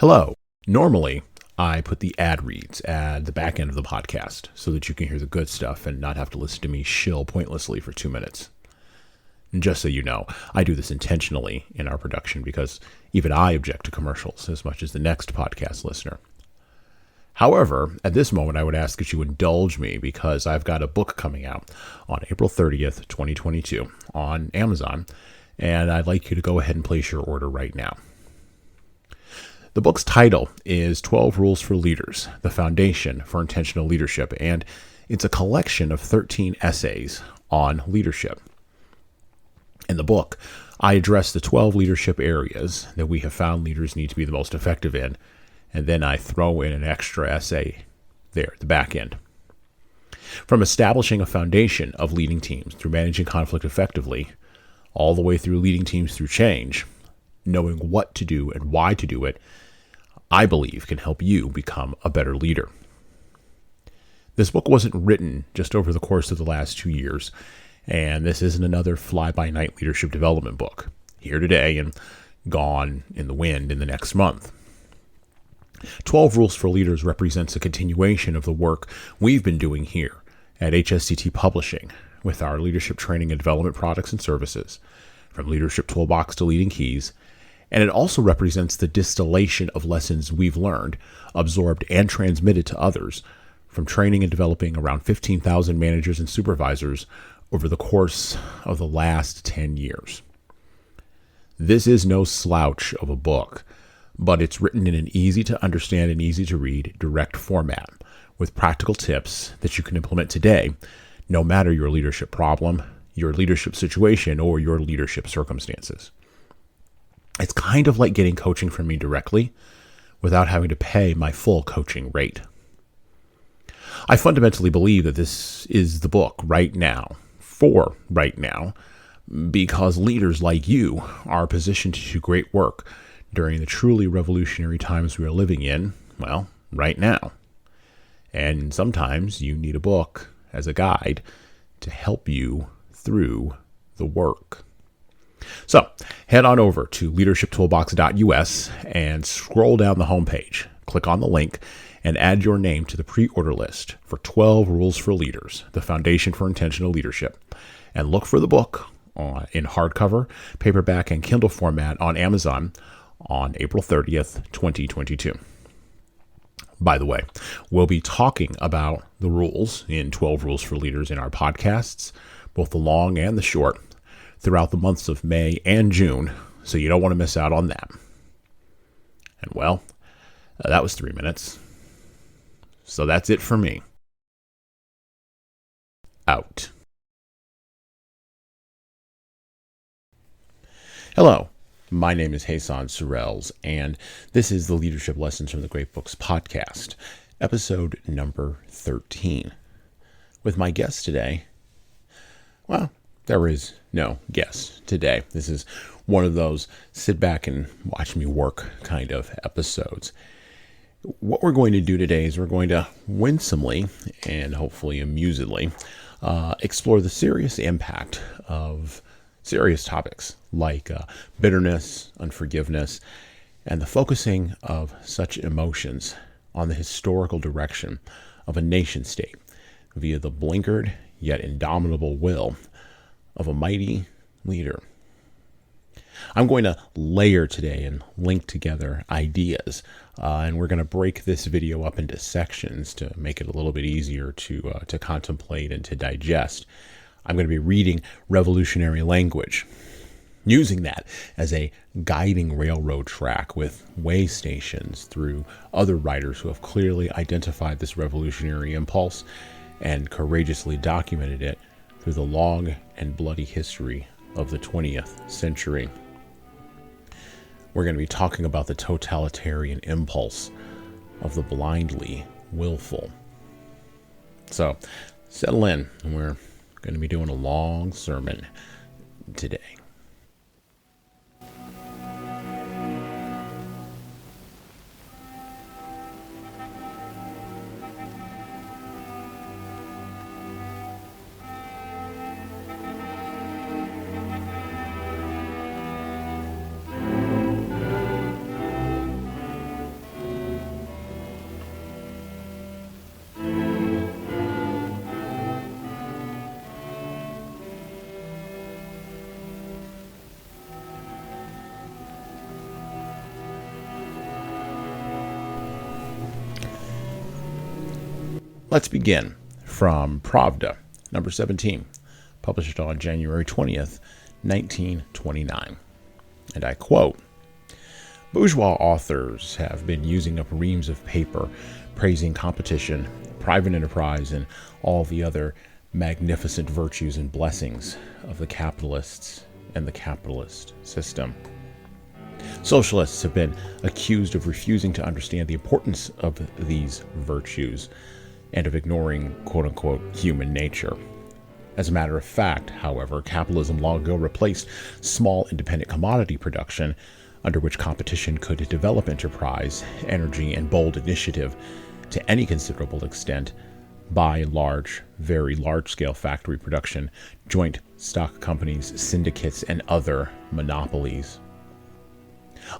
Hello. Normally, I put the ad reads at the back end of the podcast so that you can hear the good stuff and not have to listen to me shill pointlessly for 2 minutes. And just so you know, I do this intentionally in our production because even I object to commercials as much as the next podcast listener. However, at this moment, I would ask that you indulge me because I've got a book coming out on April 30th, 2022 on Amazon, and I'd like you to go ahead and place your order right now. The book's title is 12 Rules for Leaders, the Foundation for Intentional Leadership, and it's a collection of 13 essays on leadership. In the book, I address the 12 leadership areas that we have found leaders need to be the most effective in, and then I throw in an extra essay there at the back end. From establishing a foundation of leading teams through managing conflict effectively, all the way through leading teams through change, knowing what to do and why to do it, I believe can help you become a better leader. This book wasn't written just over the course of the last 2 years, and this isn't another fly-by-night leadership development book, here today and gone in the wind in the next month. 12 Rules for Leaders represents a continuation of the work we've been doing here at HSCT Publishing with our leadership training and development products and services, from Leadership Toolbox to Leading Keys, and it also represents the distillation of lessons we've learned, absorbed, and transmitted to others from training and developing around 15,000 managers and supervisors over the course of the last 10 years. This is no slouch of a book, but it's written in an easy-to-understand and easy-to-read direct format with practical tips that you can implement today, no matter your leadership problem, your leadership situation, or your leadership circumstances. It's kind of like getting coaching from me directly without having to pay my full coaching rate. I fundamentally believe that this is the book right now, for right now, because leaders like you are positioned to do great work during the truly revolutionary times we are living in, well, right now. And sometimes you need a book as a guide to help you through the work. So head on over to leadershiptoolbox.us and scroll down the homepage. Click on the link and add your name to the pre-order list for 12 Rules for Leaders, the Foundation for Intentional Leadership. And look for the book in hardcover, paperback, and Kindle format on Amazon on April 30th, 2022. By the way, we'll be talking about the rules in 12 Rules for Leaders in our podcasts, both the long and the short, throughout the months of May and June, so you don't want to miss out on that. And well, that was 3 minutes. So that's it for me. Out. Hello, my name is Jesan Sorrells, and this is the Leadership Lessons from the Great Books podcast, episode number 13. With my guest today, well, there is no guest today. This is one of those sit back and watch me work kind of episodes. What we're going to do today is we're going to winsomely and hopefully amusedly explore the serious impact of serious topics like bitterness, unforgiveness, and the focusing of such emotions on the historical direction of a nation state via the blinkered yet indomitable will of a mighty leader. I'm going to layer today and link together ideas, and we're going to break this video up into sections to make it a little bit easier to contemplate and to digest. I'm going to be reading revolutionary language, using that as a guiding railroad track with way stations through other writers who have clearly identified this revolutionary impulse and courageously documented it through the long and bloody history of the 20th century. We're going to be talking about the totalitarian impulse of the blindly willful. So, settle in. We're going to be doing a long sermon today. Let's begin from Pravda, number 17, published on January 20th, 1929. And I quote, "Bourgeois authors have been using up reams of paper, praising competition, private enterprise, and all the other magnificent virtues and blessings of the capitalists and the capitalist system. Socialists have been accused of refusing to understand the importance of these virtues and of ignoring quote-unquote human nature. As a matter of fact, however, capitalism long ago replaced small independent commodity production, under which competition could develop enterprise, energy, and bold initiative to any considerable extent, by large, very large-scale factory production, joint stock companies, syndicates, and other monopolies.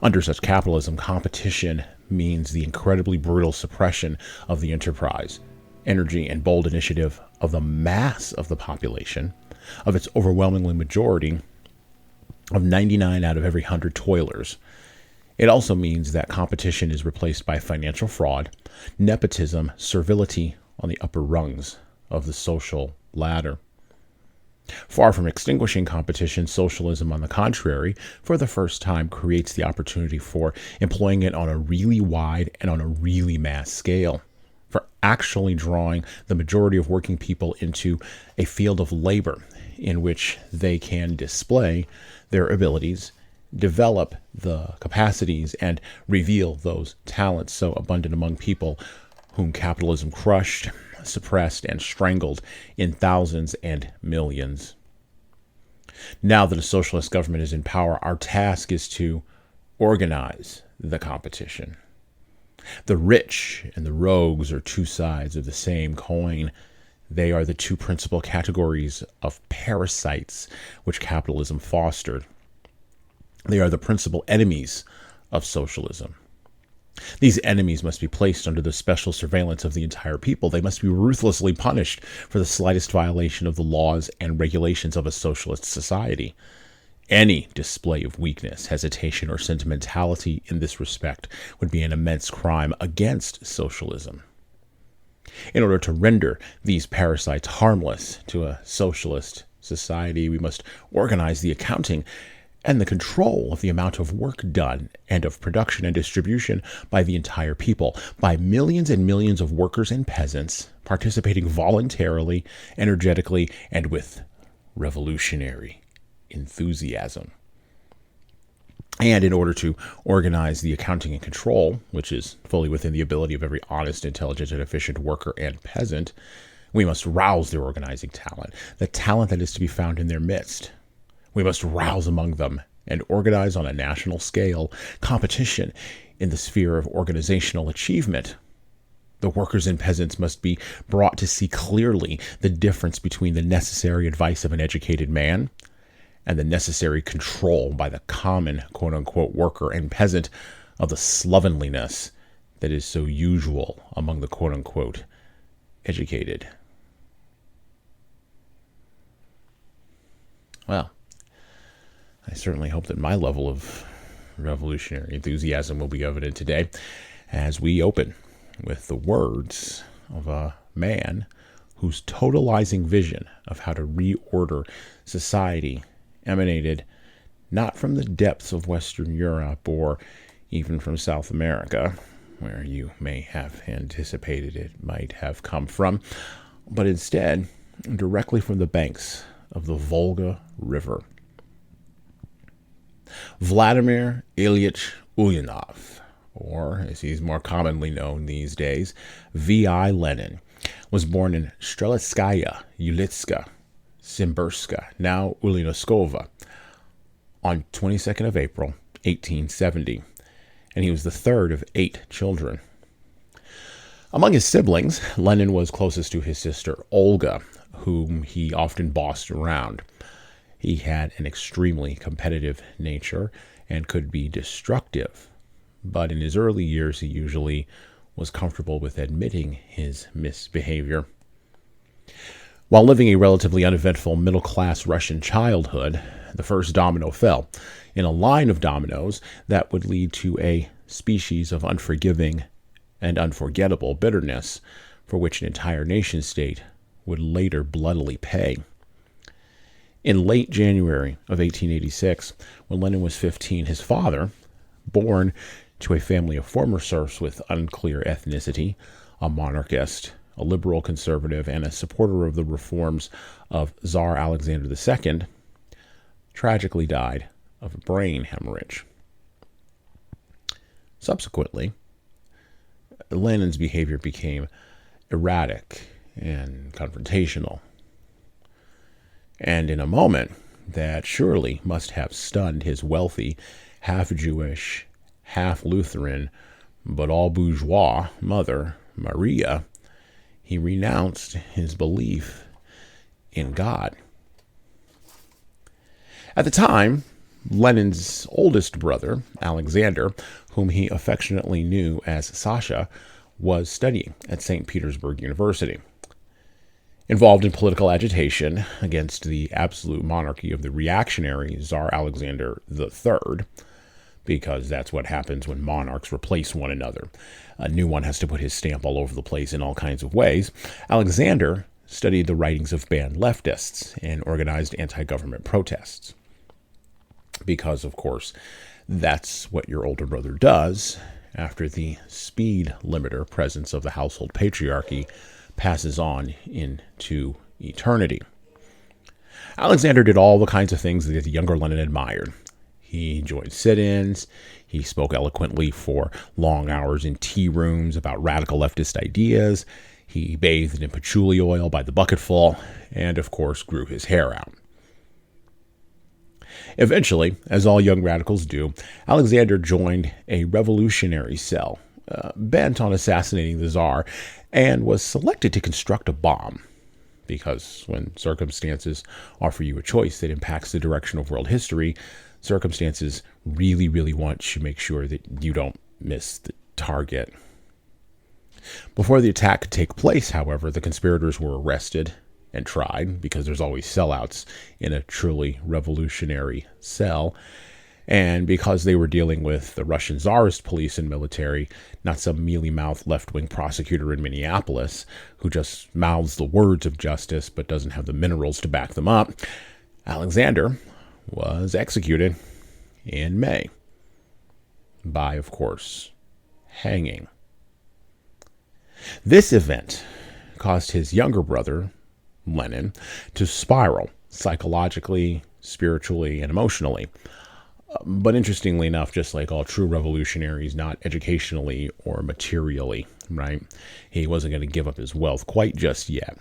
Under such capitalism, competition means the incredibly brutal suppression of the enterprise, energy, and bold initiative of the mass of the population, of its overwhelmingly majority of 99 out of every 100 toilers. It also means that competition is replaced by financial fraud, nepotism, servility on the upper rungs of the social ladder. Far from extinguishing competition, socialism, on the contrary, for the first time creates the opportunity for employing it on a really wide and on a really mass scale, for actually drawing the majority of working people into a field of labor in which they can display their abilities, develop the capacities, and reveal those talents so abundant among people whom capitalism crushed, suppressed, and strangled in thousands and millions. Now that a socialist government is in power, our task is to organize the competition. The rich and the rogues are two sides of the same coin. They are the two principal categories of parasites which capitalism fostered. They are the principal enemies of socialism. These enemies must be placed under the special surveillance of the entire people. They must be ruthlessly punished for the slightest violation of the laws and regulations of a socialist society. Any display of weakness, hesitation, or sentimentality in this respect would be an immense crime against socialism. In order to render these parasites harmless to a socialist society, we must organize the accounting and the control of the amount of work done and of production and distribution by the entire people, by millions and millions of workers and peasants participating voluntarily, energetically, and with revolutionary enthusiasm. And in order to organize the accounting and control, which is fully within the ability of every honest, intelligent, and efficient worker and peasant, we must rouse their organizing talent, the talent that is to be found in their midst. We must rouse among them and organize on a national scale competition in the sphere of organizational achievement. The workers and peasants must be brought to see clearly the difference between the necessary advice of an educated man and the necessary control by the common quote-unquote worker and peasant of the slovenliness that is so usual among the quote-unquote educated. Well, I certainly hope that my level of revolutionary enthusiasm will be evident today as we open with the words of a man whose totalizing vision of how to reorder society emanated not from the depths of Western Europe or even from South America, where you may have anticipated it might have come from, but instead directly from the banks of the Volga River. Vladimir Ilyich Ulyanov, or as he's more commonly known these days, V.I. Lenin, was born in Strelitskaya Ulitska, Simburska, now Ulyanovskova, on 22nd of April, 1870, and he was the third of 8 children. Among his siblings, Lenin was closest to his sister Olga, whom he often bossed around. He had an extremely competitive nature and could be destructive, but in his early years he usually was comfortable with admitting his misbehavior. While living a relatively uneventful middle-class Russian childhood, the first domino fell in a line of dominoes that would lead to a species of unforgiving and unforgettable bitterness for which an entire nation state would later bloodily pay. In late January of 1886, when Lenin was 15, his father, born to a family of former serfs with unclear ethnicity, a monarchist, a liberal conservative, and a supporter of the reforms of Tsar Alexander II, tragically died of a brain hemorrhage. Subsequently, Lenin's behavior became erratic and confrontational. And in a moment that surely must have stunned his wealthy, half-Jewish, half-Lutheran, but all-bourgeois mother, Maria, he renounced his belief in God. At the time, Lenin's oldest brother, Alexander, whom he affectionately knew as Sasha, was studying at St. Petersburg University. Involved in political agitation against the absolute monarchy of the reactionary Tsar Alexander III, because that's what happens when monarchs replace one another. A new one has to put his stamp all over the place in all kinds of ways. Alexander studied the writings of banned leftists and organized anti-government protests. Because, of course, that's what your older brother does after the speed limiter presence of the household patriarchy passes on into eternity. Alexander did all the kinds of things that the younger Lenin admired. He joined sit-ins, he spoke eloquently for long hours in tea rooms about radical leftist ideas, he bathed in patchouli oil by the bucketful, and of course grew his hair out. Eventually, as all young radicals do, Alexander joined a revolutionary cell, bent on assassinating the Tsar, and was selected to construct a bomb. Because when circumstances offer you a choice that impacts the direction of world history, circumstances really, really want to make sure that you don't miss the target. Before the attack could take place, however, the conspirators were arrested and tried, because there's always sellouts in a truly revolutionary cell, and because they were dealing with the Russian Tsarist police and military, not some mealy-mouthed left-wing prosecutor in Minneapolis who just mouths the words of justice but doesn't have the minerals to back them up, Alexander was executed in May by, of course, hanging. This event caused his younger brother, Lenin, to spiral psychologically, spiritually, and emotionally. But interestingly enough, just like all true revolutionaries, not educationally or materially, right? He wasn't going to give up his wealth quite just yet.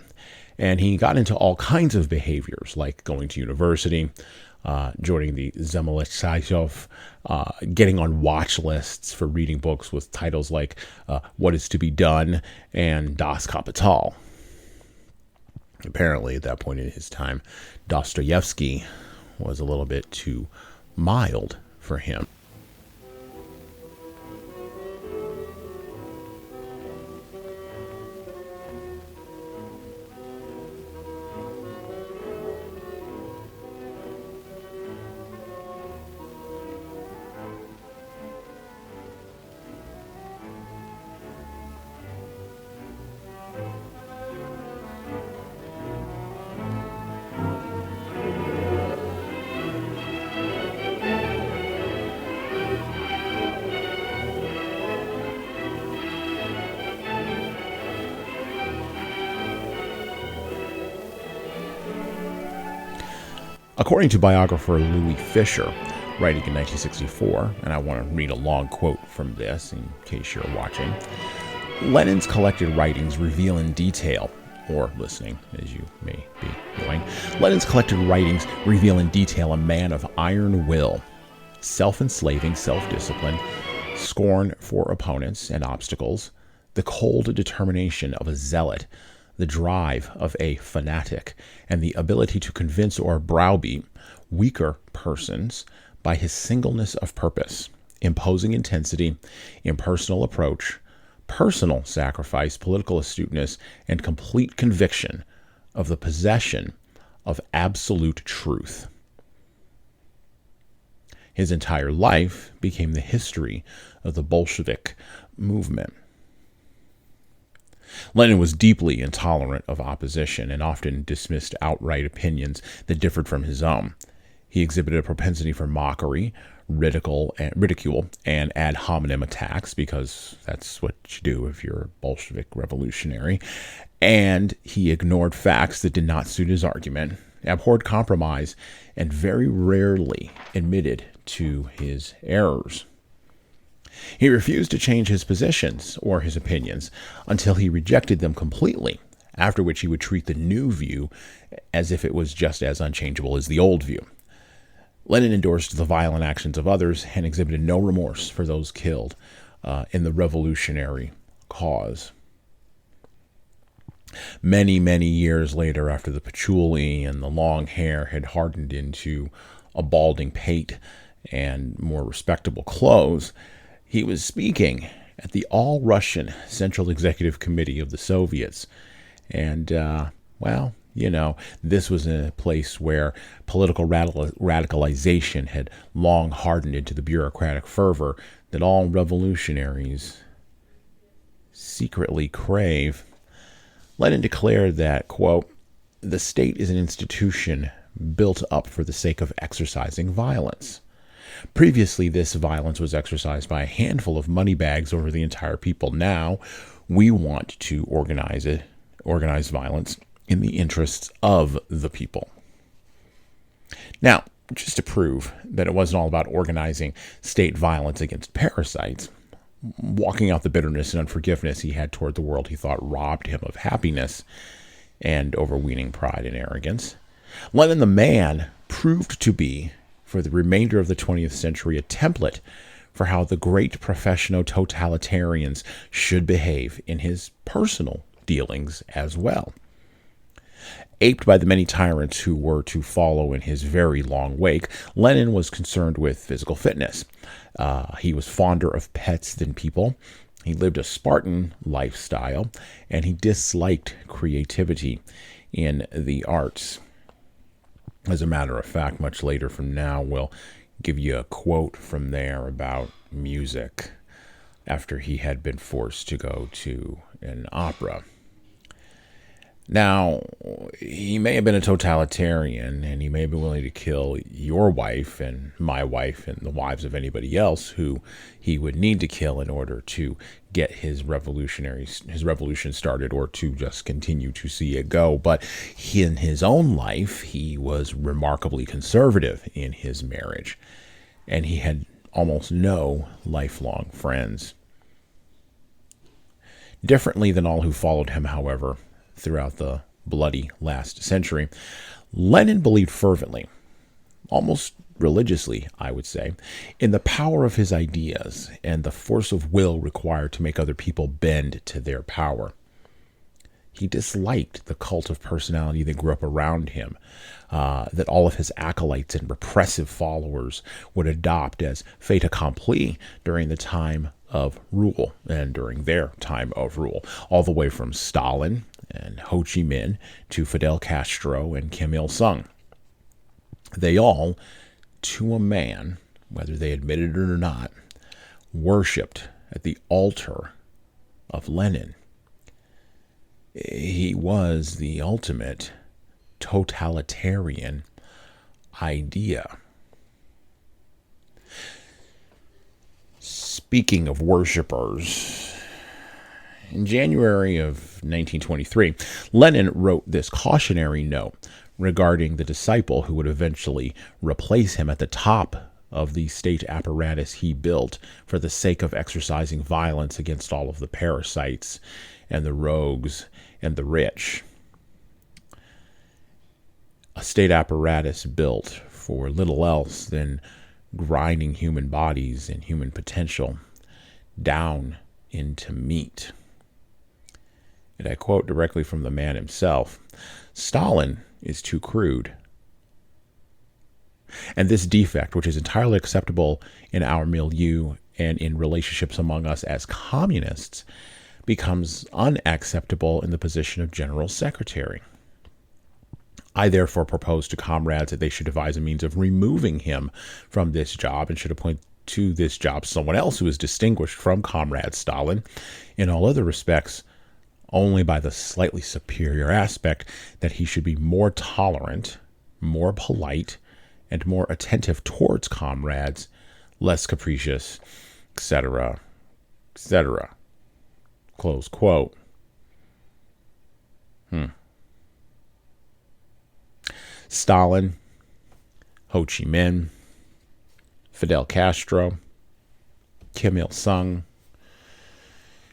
And he got into all kinds of behaviors, like going to university, joining the Zemlyatsov, getting on watch lists for reading books with titles like What is to be Done and Das Kapital. Apparently, at that point in his time, Dostoevsky was a little bit too mild for him. According to biographer Louis Fisher, writing in 1964, and I want to read a long quote from this in case you're watching, Lenin's collected writings reveal in detail, or listening, as you may be doing, Lenin's collected writings reveal in detail a man of iron will, self-enslaving self-discipline, scorn for opponents and obstacles, the cold determination of a zealot, the drive of a fanatic, and the ability to convince or browbeat weaker persons by his singleness of purpose, imposing intensity, impersonal approach, personal sacrifice, political astuteness, and complete conviction of the possession of absolute truth. His entire life became the history of the Bolshevik movement. Lenin was deeply intolerant of opposition and often dismissed outright opinions that differed from his own. He exhibited a propensity for mockery, ridicule, and ad hominem attacks, because that's what you do if you're a Bolshevik revolutionary. And he ignored facts that did not suit his argument, abhorred compromise, and very rarely admitted to his errors. He refused to change his positions or his opinions until he rejected them completely, after which he would treat the new view as if it was just as unchangeable as the old view. Lenin endorsed the violent actions of others and exhibited no remorse for those killed in the revolutionary cause. Many, many years later, after the patchouli and the long hair had hardened into a balding pate and more respectable clothes, he was speaking at the All-Russian Central Executive Committee of the Soviets. And, this was a place where political radicalization had long hardened into the bureaucratic fervor that all revolutionaries secretly crave. Lenin declared that, quote, "The state is an institution built up for the sake of exercising violence. Previously, this violence was exercised by a handful of moneybags over the entire people. Now, we want to organize violence in the interests of the people." Now, just to prove that it wasn't all about organizing state violence against parasites, walking out the bitterness and unforgiveness he had toward the world he thought robbed him of happiness and overweening pride and arrogance, Lenin the man proved to be, for the remainder of the 20th century, a template for how the great professional totalitarians should behave in his personal dealings as well. Aped by the many tyrants who were to follow in his very long wake, Lenin was concerned with physical fitness. He was fonder of pets than people. He lived a Spartan lifestyle, and he disliked creativity in the arts. As a matter of fact, much later from now, we'll give you a quote from there about music after he had been forced to go to an opera. Now, he may have been a totalitarian, and he may have been willing to kill your wife and my wife and the wives of anybody else who he would need to kill in order to get his revolution started, or to just continue to see it go. But in his own life, he was remarkably conservative in his marriage, and he had almost no lifelong friends. Differently than all who followed him, however, throughout the bloody last century, Lenin believed fervently, almost religiously, I would say, in the power of his ideas and the force of will required to make other people bend to their power. He disliked the cult of personality that grew up around him, that all of his acolytes and repressive followers would adopt as fait accompli during the time of rule and during their time of rule, all the way from Stalin and Ho Chi Minh to Fidel Castro and Kim Il-sung. They all, to a man, whether they admitted it or not, worshipped at the altar of Lenin. He was the ultimate totalitarian idea. Speaking of worshipers, in January of 1923, Lenin wrote this cautionary note regarding the disciple who would eventually replace him at the top of the state apparatus he built for the sake of exercising violence against all of the parasites and the rogues and the rich. A state apparatus built for little else than grinding human bodies and human potential down into meat. And I quote directly from the man himself: "Stalin is too crude. And this defect, which is entirely acceptable in our milieu and in relationships among us as communists, becomes unacceptable in the position of General Secretary. I therefore propose to comrades that they should devise a means of removing him from this job, and should appoint to this job someone else who is distinguished from Comrade Stalin in all other respects only by the slightly superior aspect that he should be more tolerant, more polite, and more attentive towards comrades, less capricious, etc., etc. Close quote. Stalin, Ho Chi Minh, Fidel Castro, Kim Il-sung,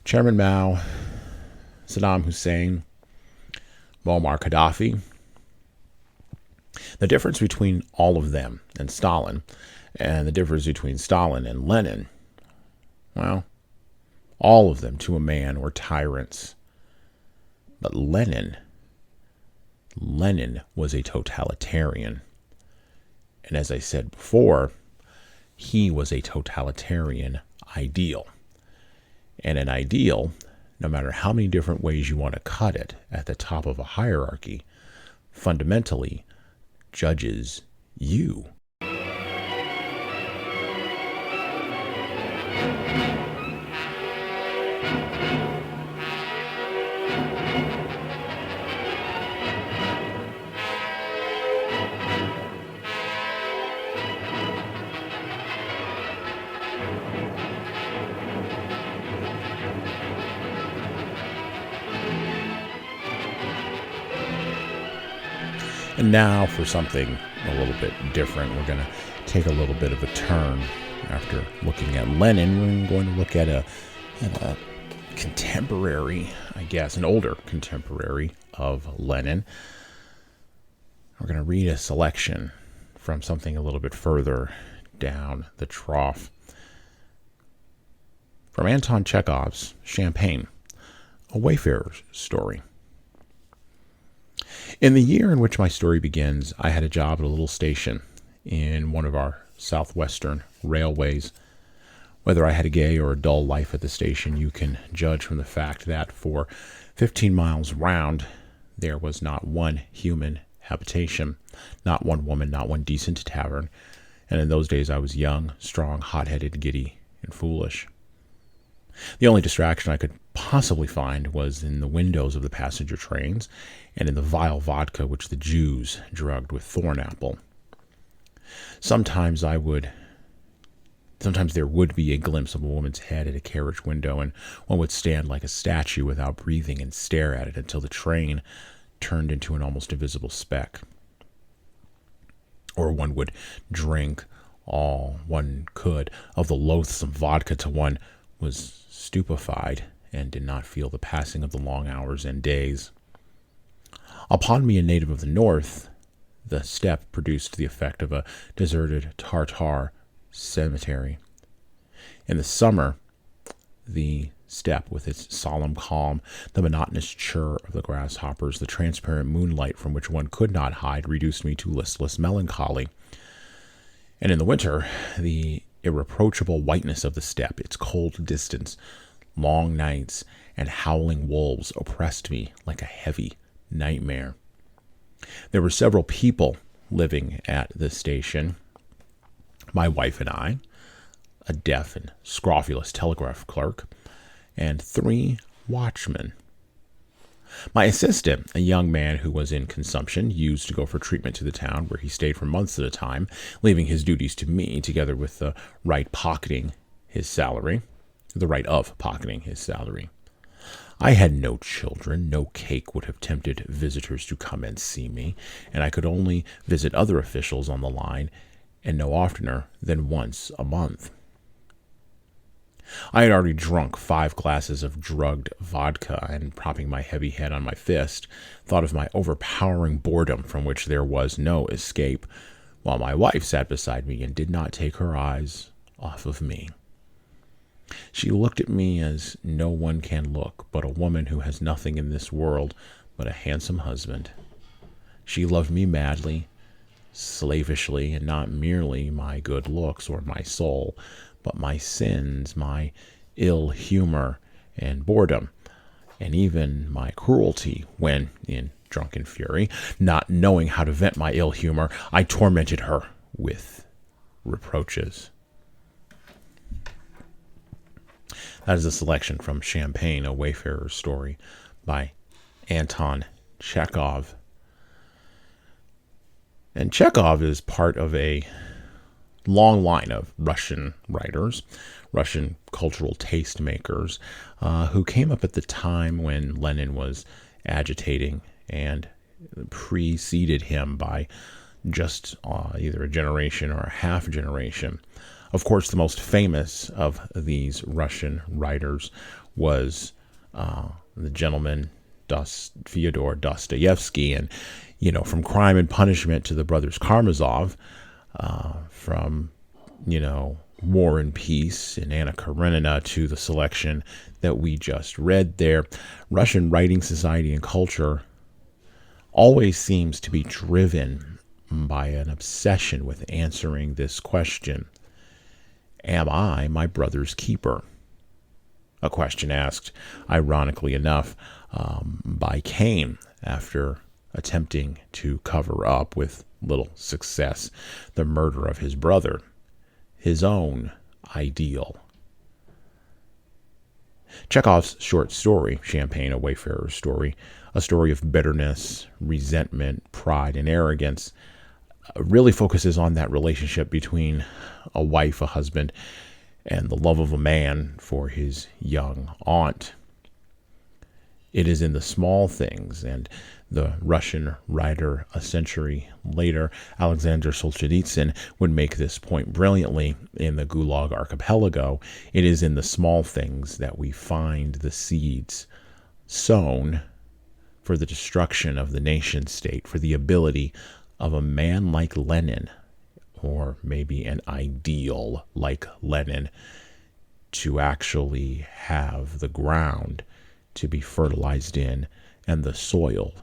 Chairman Mao, Saddam Hussein, Muammar Gaddafi. The difference between all of them and Stalin, and the difference between Stalin and Lenin, well, all of them to a man were tyrants. But Lenin was a totalitarian. And as I said before, he was a totalitarian ideal. And an ideal, no matter how many different ways you want to cut it at the top of a hierarchy, fundamentally judges you. And now for something a little bit different. We're going to take a little bit of a turn. After looking at Lenin, we're going to look at a contemporary, I guess, an older contemporary of Lenin. We're going to read a selection from something a little bit further down the trough. From Anton Chekhov's Champagne, a wayfarer's story. In the year in which my story begins, I had a job at a little station in one of our southwestern railways. Whether I had a gay or a dull life at the station, you can judge from the fact that for 15 miles round, there was not one human habitation, not one woman, not one decent tavern. And in those days, I was young, strong, hot-headed, giddy, and foolish. The only distraction I could possibly find was in the windows of the passenger trains and in the vile vodka which the Jews drugged with thornapple. Sometimes there would be a glimpse of a woman's head at a carriage window, and one would stand like a statue without breathing and stare at it until the train turned into an almost invisible speck. Or one would drink all one could of the loathsome vodka till one was stupefied and did not feel the passing of the long hours and days. Upon me, a native of the north, the steppe produced the effect of a deserted Tartar cemetery. In the summer, the steppe, with its solemn calm, the monotonous chirr of the grasshoppers, the transparent moonlight from which one could not hide, reduced me to listless melancholy. And in the winter, the irreproachable whiteness of the steppe, its cold distance, long nights, and howling wolves oppressed me like a heavy nightmare. There were several people living at the station. My wife and I, a deaf and scrofulous telegraph clerk, and 3 watchmen. My assistant, a young man who was in consumption, used to go for treatment to the town, where he stayed for months at a time, leaving his duties to me, together with the right of pocketing his salary. I had no children. No cake would have tempted visitors to come and see me, and I could only visit other officials on the line, and no oftener than once a month. I had already drunk 5 glasses of drugged vodka, and propping my heavy head on my fist, thought of my overpowering boredom from which there was no escape, while my wife sat beside me and did not take her eyes off of me. She looked at me as no one can look but a woman who has nothing in this world but a handsome husband. She loved me madly, slavishly, and not merely my good looks or my soul, but my sins, my ill humor and boredom, and even my cruelty when, in drunken fury, not knowing how to vent my ill humor, I tormented her with reproaches. That is a selection from Champagne, a Wayfarer's Story by Anton Chekhov. And Chekhov is part of a long line of Russian writers, Russian cultural tastemakers, who came up at the time when Lenin was agitating and preceded him by just either a generation or a half generation. Of course, the most famous of these Russian writers was the gentleman Fyodor Dostoevsky, and from Crime and Punishment to the Brothers Karamazov, from War and Peace and Anna Karenina to the selection that we just read there. Russian writing society and culture always seems to be driven by an obsession with answering this question: am I my brother's keeper? A question asked, ironically enough, by Cain after attempting to cover up, with little success, the murder of his brother, his own ideal. Chekhov's short story, Champagne, a Wayfarer's Story, a story of bitterness, resentment, pride, and arrogance, really focuses on that relationship between a wife, a husband, and the love of a man for his young aunt. It is in the small things, and the Russian writer a century later, Alexander Solzhenitsyn, would make this point brilliantly in the Gulag Archipelago. It is in the small things that we find the seeds sown for the destruction of the nation state, for the ability of a man like Lenin, or maybe an ideal like Lenin, to actually have the ground to be fertilized in and the soil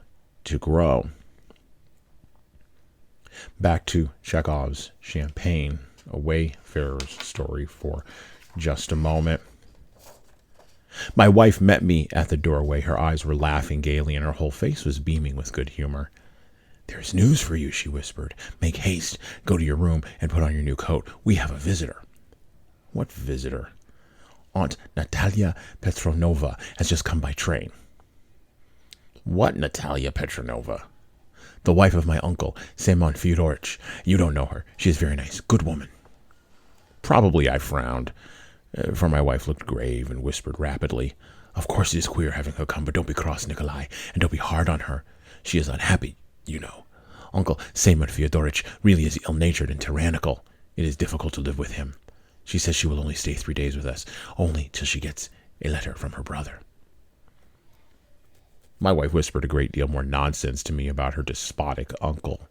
to grow. Back to Chekhov's Champagne, a Wayfarer's Story, for just a moment. My wife met me at the doorway. Her eyes were laughing gaily, and her whole face was beaming with good humor. "There's news for you," she whispered. "Make haste. Go to your room and put on your new coat. We have a visitor." "What visitor?" "Aunt Natalia Petrovna has just come by train." "What Natalia Petrovna?" "The wife of my uncle, Semyon Fyodorich. You don't know her. She is very nice. Good woman." Probably I frowned, for my wife looked grave and whispered rapidly, "Of course it is queer having her come, but don't be cross, Nikolai, and don't be hard on her. She is unhappy, you know. Uncle Semyon Fyodorich really is ill-natured and tyrannical. It is difficult to live with him. She says she will only stay 3 days with us, only till she gets a letter from her brother." My wife whispered a great deal more nonsense to me about her despotic uncle,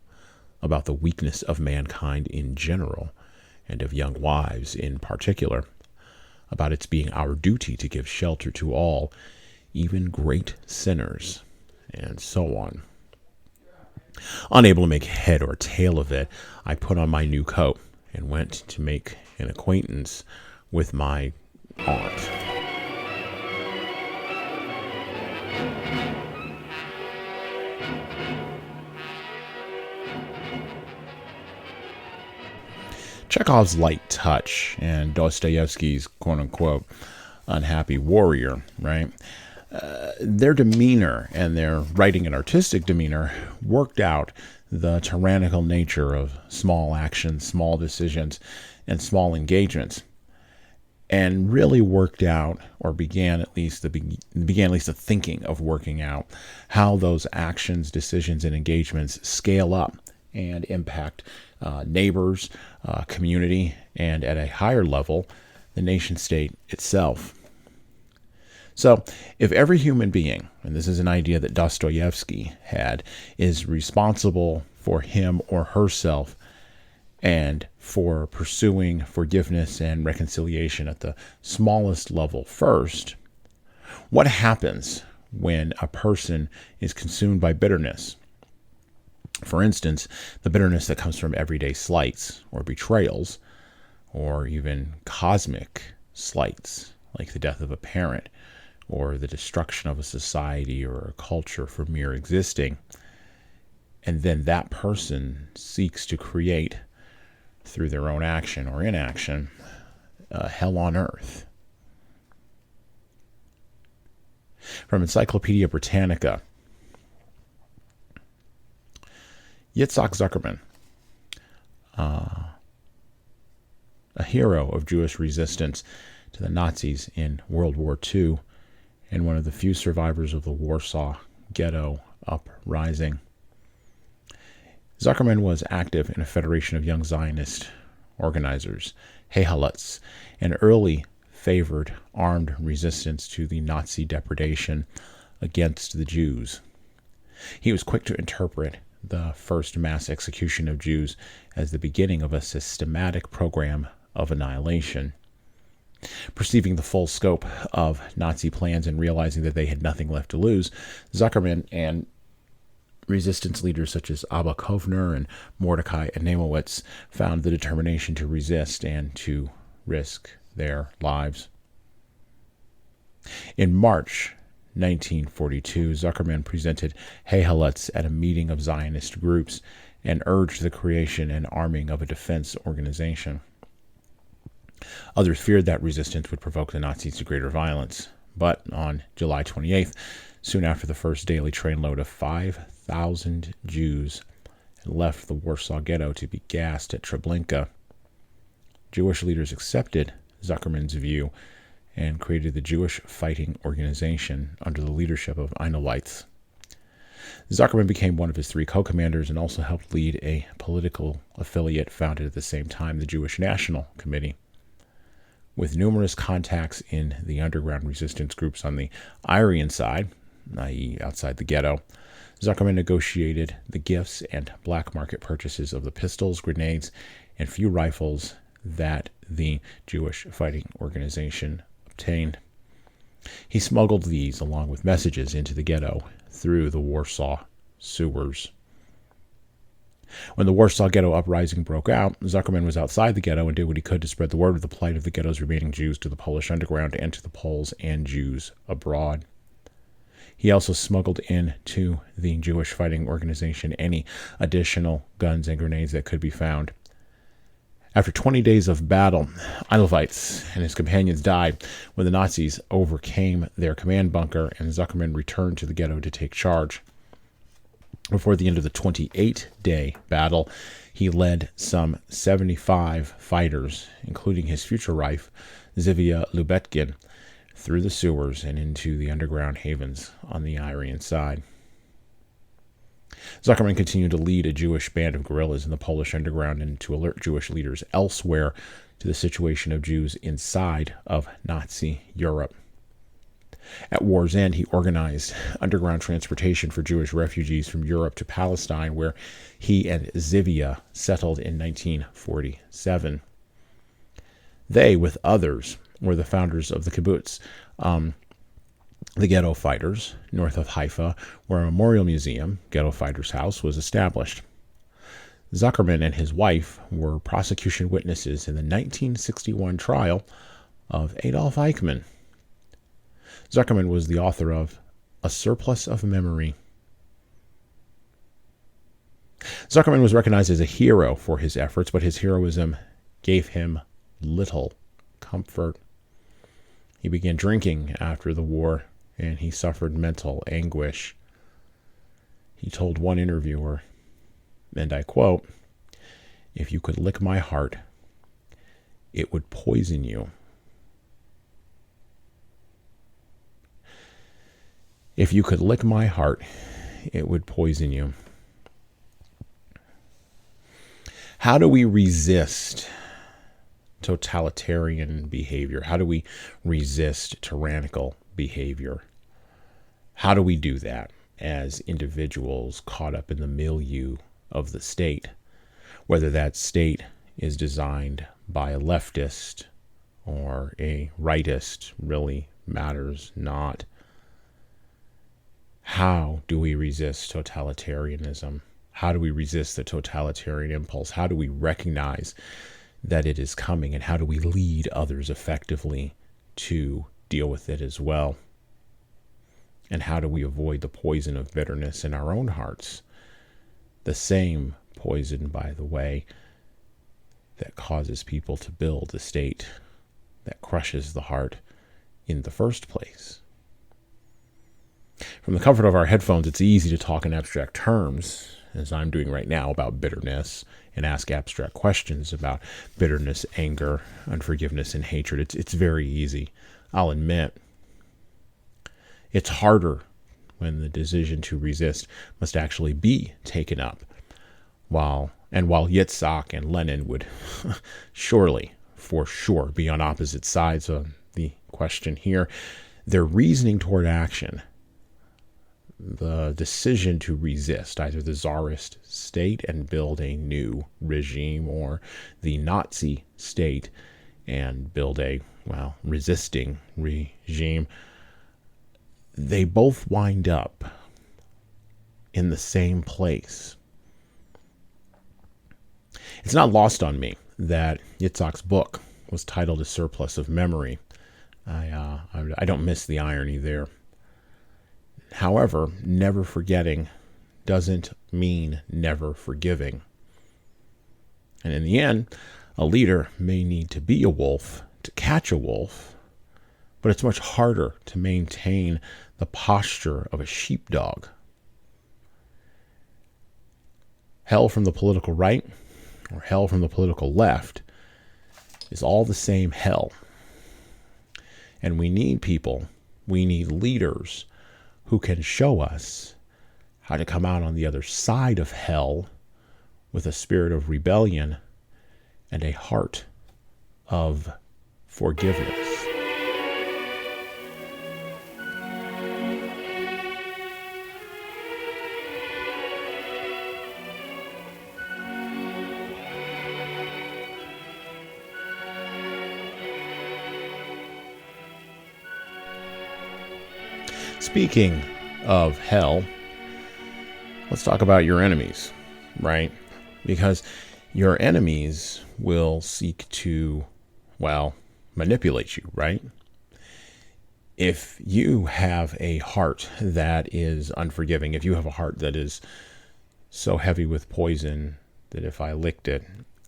about the weakness of mankind in general, and of young wives in particular, about its being our duty to give shelter to all, even great sinners, and so on. Unable to make head or tail of it, I put on my new coat and went to make an acquaintance with my aunt. Chekhov's light touch and Dostoevsky's quote-unquote unhappy warrior, right? Their demeanor and their writing and artistic demeanor worked out the tyrannical nature of small actions, small decisions, and small engagements, and really worked out, or began at least the thinking of working out how those actions, decisions, and engagements scale up and impact neighbors, community, and at a higher level, the nation state itself. So, if every human being, and this is an idea that Dostoevsky had, is responsible for him or herself and for pursuing forgiveness and reconciliation at the smallest level first, what happens when a person is consumed by bitterness? For instance, the bitterness that comes from everyday slights or betrayals, or even cosmic slights, like the death of a parent, or the destruction of a society or a culture for mere existing. And then that person seeks to create, through their own action or inaction, hell on earth. From Encyclopedia Britannica, Yitzhak Zuckerman, a hero of Jewish resistance to the Nazis in World War II and one of the few survivors of the Warsaw Ghetto uprising. Zuckerman was active in a federation of young Zionist organizers, Hayhalutz, and early favored armed resistance to the Nazi depredation against the Jews. He was quick to interpret the first mass execution of Jews as the beginning of a systematic program of annihilation. Perceiving the full scope of Nazi plans and realizing that they had nothing left to lose, Zuckerman and resistance leaders such as Abba Kovner and Mordecai Nemowitz found the determination to resist and to risk their lives. In March 1942, Zuckerman presented Hayhalutz at a meeting of Zionist groups and urged the creation and arming of a defense organization. Others feared that resistance would provoke the Nazis to greater violence, but on July 28th, soon after the first daily trainload of 5,000 Jews left the Warsaw Ghetto to be gassed at Treblinka, Jewish leaders accepted Zuckerman's view and created the Jewish Fighting Organization under the leadership of Einowitz. Zuckerman became one of his three co-commanders and also helped lead a political affiliate founded at the same time, the Jewish National Committee. With numerous contacts in the underground resistance groups on the Aryan side, i.e. outside the ghetto, Zuckerman negotiated the gifts and black market purchases of the pistols, grenades, and few rifles that the Jewish Fighting Organization obtained. He smuggled these along with messages into the ghetto through the Warsaw sewers. When the Warsaw Ghetto uprising broke out, Zuckerman was outside the ghetto and did what he could to spread the word of the plight of the ghetto's remaining Jews to the Polish underground and to the Poles and Jews abroad. He also smuggled in to the Jewish Fighting Organization any additional guns and grenades that could be found. After 20 days of battle, Einowitz and his companions died when the Nazis overcame their command bunker and Zuckerman returned to the ghetto to take charge. Before the end of the 28-day battle, he led some 75 fighters, including his future wife, Zivia Lubetkin, through the sewers and into the underground havens on the Aryan side. Zuckerman continued to lead a Jewish band of guerrillas in the Polish underground and to alert Jewish leaders elsewhere to the situation of Jews inside of Nazi Europe. At war's end, he organized underground transportation for Jewish refugees from Europe to Palestine, where he and Zivia settled in 1947. They, with others, were the founders of the kibbutz, the Ghetto Fighters, north of Haifa, where a memorial museum, Ghetto Fighters House, was established. Zuckerman and his wife were prosecution witnesses in the 1961 trial of Adolf Eichmann. Zuckerman was the author of A Surplus of Memory. Zuckerman was recognized as a hero for his efforts, but his heroism gave him little comfort. He began drinking after the war, and he suffered mental anguish. He told one interviewer, and I quote, "If you could lick my heart, it would poison you. If you could lick my heart, it would poison you." How do we resist totalitarian behavior? How do we resist tyrannical behavior? How do we do that as individuals caught up in the milieu of the state, whether that state is designed by a leftist or a rightist really matters not. How do we resist totalitarianism? How do we resist the totalitarian impulse? How do we recognize that it is coming, and how do we lead others effectively to deal with it as well? And how do we avoid the poison of bitterness in our own hearts? The same poison, by the way, that causes people to build a state that crushes the heart in the first place. From the comfort of our headphones, it's easy to talk in abstract terms, as I'm doing right now, about bitterness and ask abstract questions about bitterness, anger, unforgiveness, and hatred. It's very easy. I'll admit. It's harder when the decision to resist must actually be taken up. While Yitzhak and Lenin would surely, for sure, be on opposite sides of the question here, their reasoning toward action, the decision to resist either the Tsarist state and build a new regime, or the Nazi state and build a, resisting regime, they both wind up in the same place. It's not lost on me that Yitzhak's book was titled A Surplus of Memory. I don't miss the irony there. However, never forgetting doesn't mean never forgiving. And in the end, a leader may need to be a wolf to catch a wolf, but it's much harder to maintain the posture of a sheepdog. Hell from the political right or hell from the political left is all the same hell. And we need people, we need leaders who can show us how to come out on the other side of hell with a spirit of rebellion and a heart of forgiveness. Speaking of hell, let's talk about your enemies, right? Because your enemies will seek to, manipulate you, right? If you have a heart that is unforgiving, if you have a heart that is so heavy with poison that if I licked it,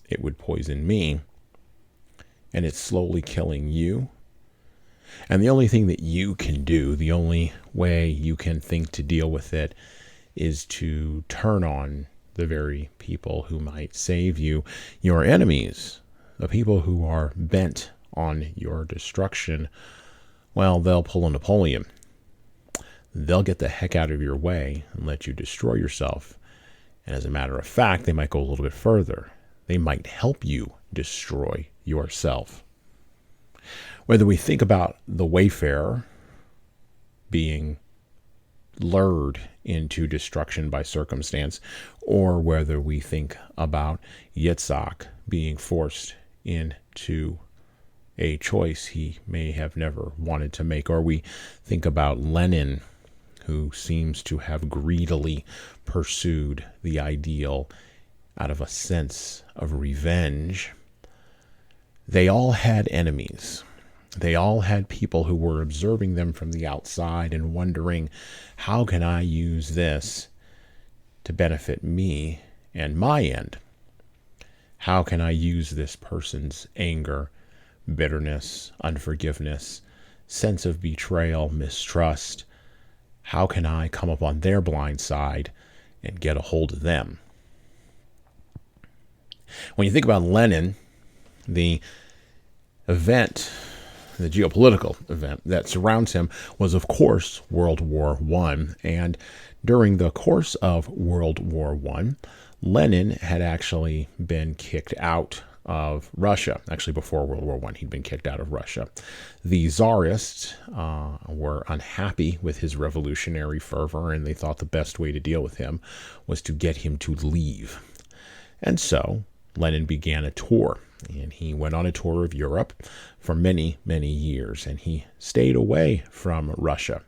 it would poison me, and it's slowly killing you, and the only thing that you can do, the only way you can think to deal with it, is to turn on the very people who might save you. Your enemies, the people who are bent on your destruction, they'll pull a Napoleon. They'll get the heck out of your way and let you destroy yourself. And as a matter of fact, they might go a little bit further. They might help you destroy yourself. Whether we think about the wayfarer being lured into destruction by circumstance, or whether we think about Yitzhak being forced into a choice he may have never wanted to make, or we think about Lenin, who seems to have greedily pursued the ideal out of a sense of revenge, they all had enemies. They all had people who were observing them from the outside and wondering, how can I use this to benefit me and my end? How can I use this person's anger, bitterness, unforgiveness, sense of betrayal, mistrust? How can I come up on their blind side and get a hold of them? When you think about Lenin, the geopolitical event that surrounds him was, of course, World War I. And during the course of World War I, Lenin had actually been kicked out of Russia. Actually, before World War I, he'd been kicked out of Russia. The Tsarists were unhappy with his revolutionary fervor, and they thought the best way to deal with him was to get him to leave. And so Lenin began a tour. And he went on a tour of Europe for many, many years, and he stayed away from Russia.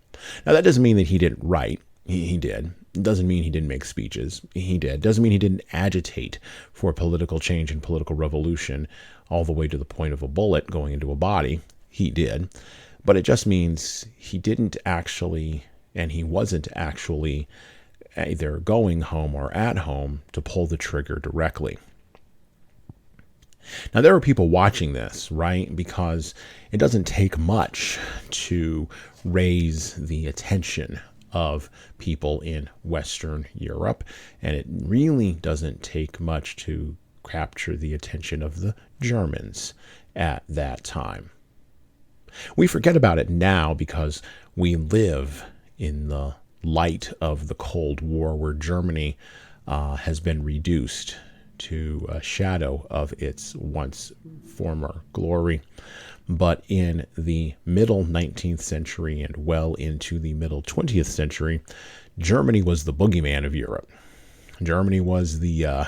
Now, that doesn't mean that he didn't write. He did. It doesn't mean he didn't make speeches. He did. It doesn't mean he didn't agitate for political change and political revolution all the way to the point of a bullet going into a body. He did. But it just means he didn't actually, and he wasn't actually either going home or at home to pull the trigger directly. Now, there are people watching this, right? Because it doesn't take much to raise the attention of people in Western Europe, and it really doesn't take much to capture the attention of the Germans at that time. We forget about it now because we live in the light of the Cold War, where Germany has been reduced to a shadow of its once former glory. But in the middle 19th century and well into the middle 20th century, Germany was the boogeyman of Europe. Germany was the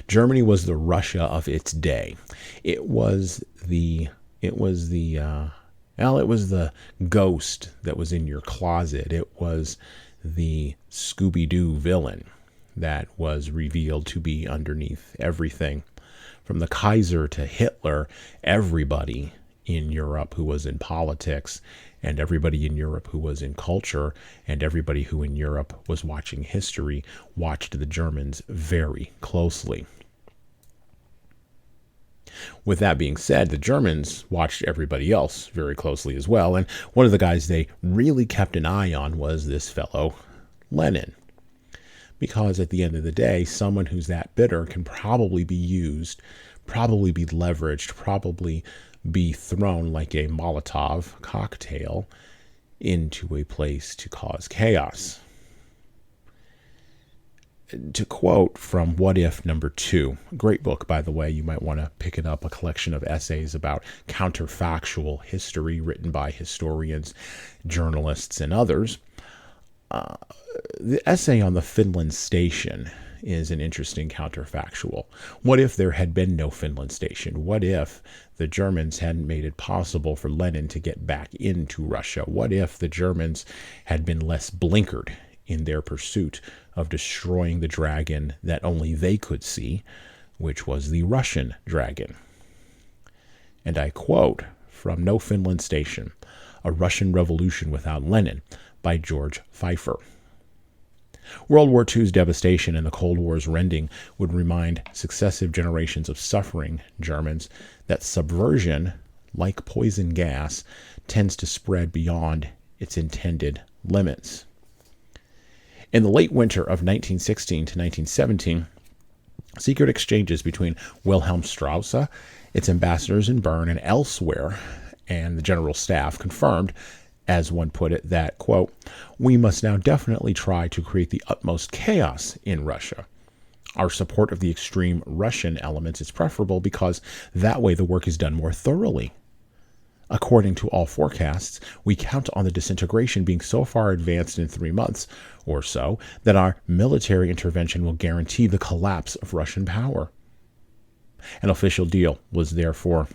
Germany was the Russia of its day. It was the ghost that was in your closet. It was the Scooby-Doo villain that was revealed to be underneath everything. From the Kaiser to Hitler, everybody in Europe who was in politics, and everybody in Europe who was in culture, and everybody who in Europe was watching history watched the Germans very closely. With that being said, the Germans watched everybody else very closely as well, and one of the guys they really kept an eye on was this fellow, Lenin. Because at the end of the day, someone who's that bitter can probably be used, probably be leveraged, probably be thrown like a Molotov cocktail into a place to cause chaos. To quote from What If Number 2, a great book, by the way, you might want to pick it up, a collection of essays about counterfactual history written by historians, journalists, and others. The essay on the Finland Station is an interesting counterfactual. What if there had been no Finland Station? What if the Germans hadn't made it possible for Lenin to get back into Russia? What if the Germans had been less blinkered in their pursuit of destroying the dragon that only they could see, which was the Russian dragon? And I quote from No Finland Station, A Russian Revolution Without Lenin, by George Pfeiffer. World War II's devastation and the Cold War's rending would remind successive generations of suffering Germans that subversion, like poison gas, tends to spread beyond its intended limits. In the late winter of 1916 to 1917, secret exchanges between Wilhelm Strauss, its ambassadors in Bern and elsewhere, and the general staff confirmed, as one put it, that, quote, we must now definitely try to create the utmost chaos in Russia. Our support of the extreme Russian elements is preferable because that way the work is done more thoroughly. According to all forecasts, we count on the disintegration being so far advanced in 3 months or so that our military intervention will guarantee the collapse of Russian power. An official deal was therefore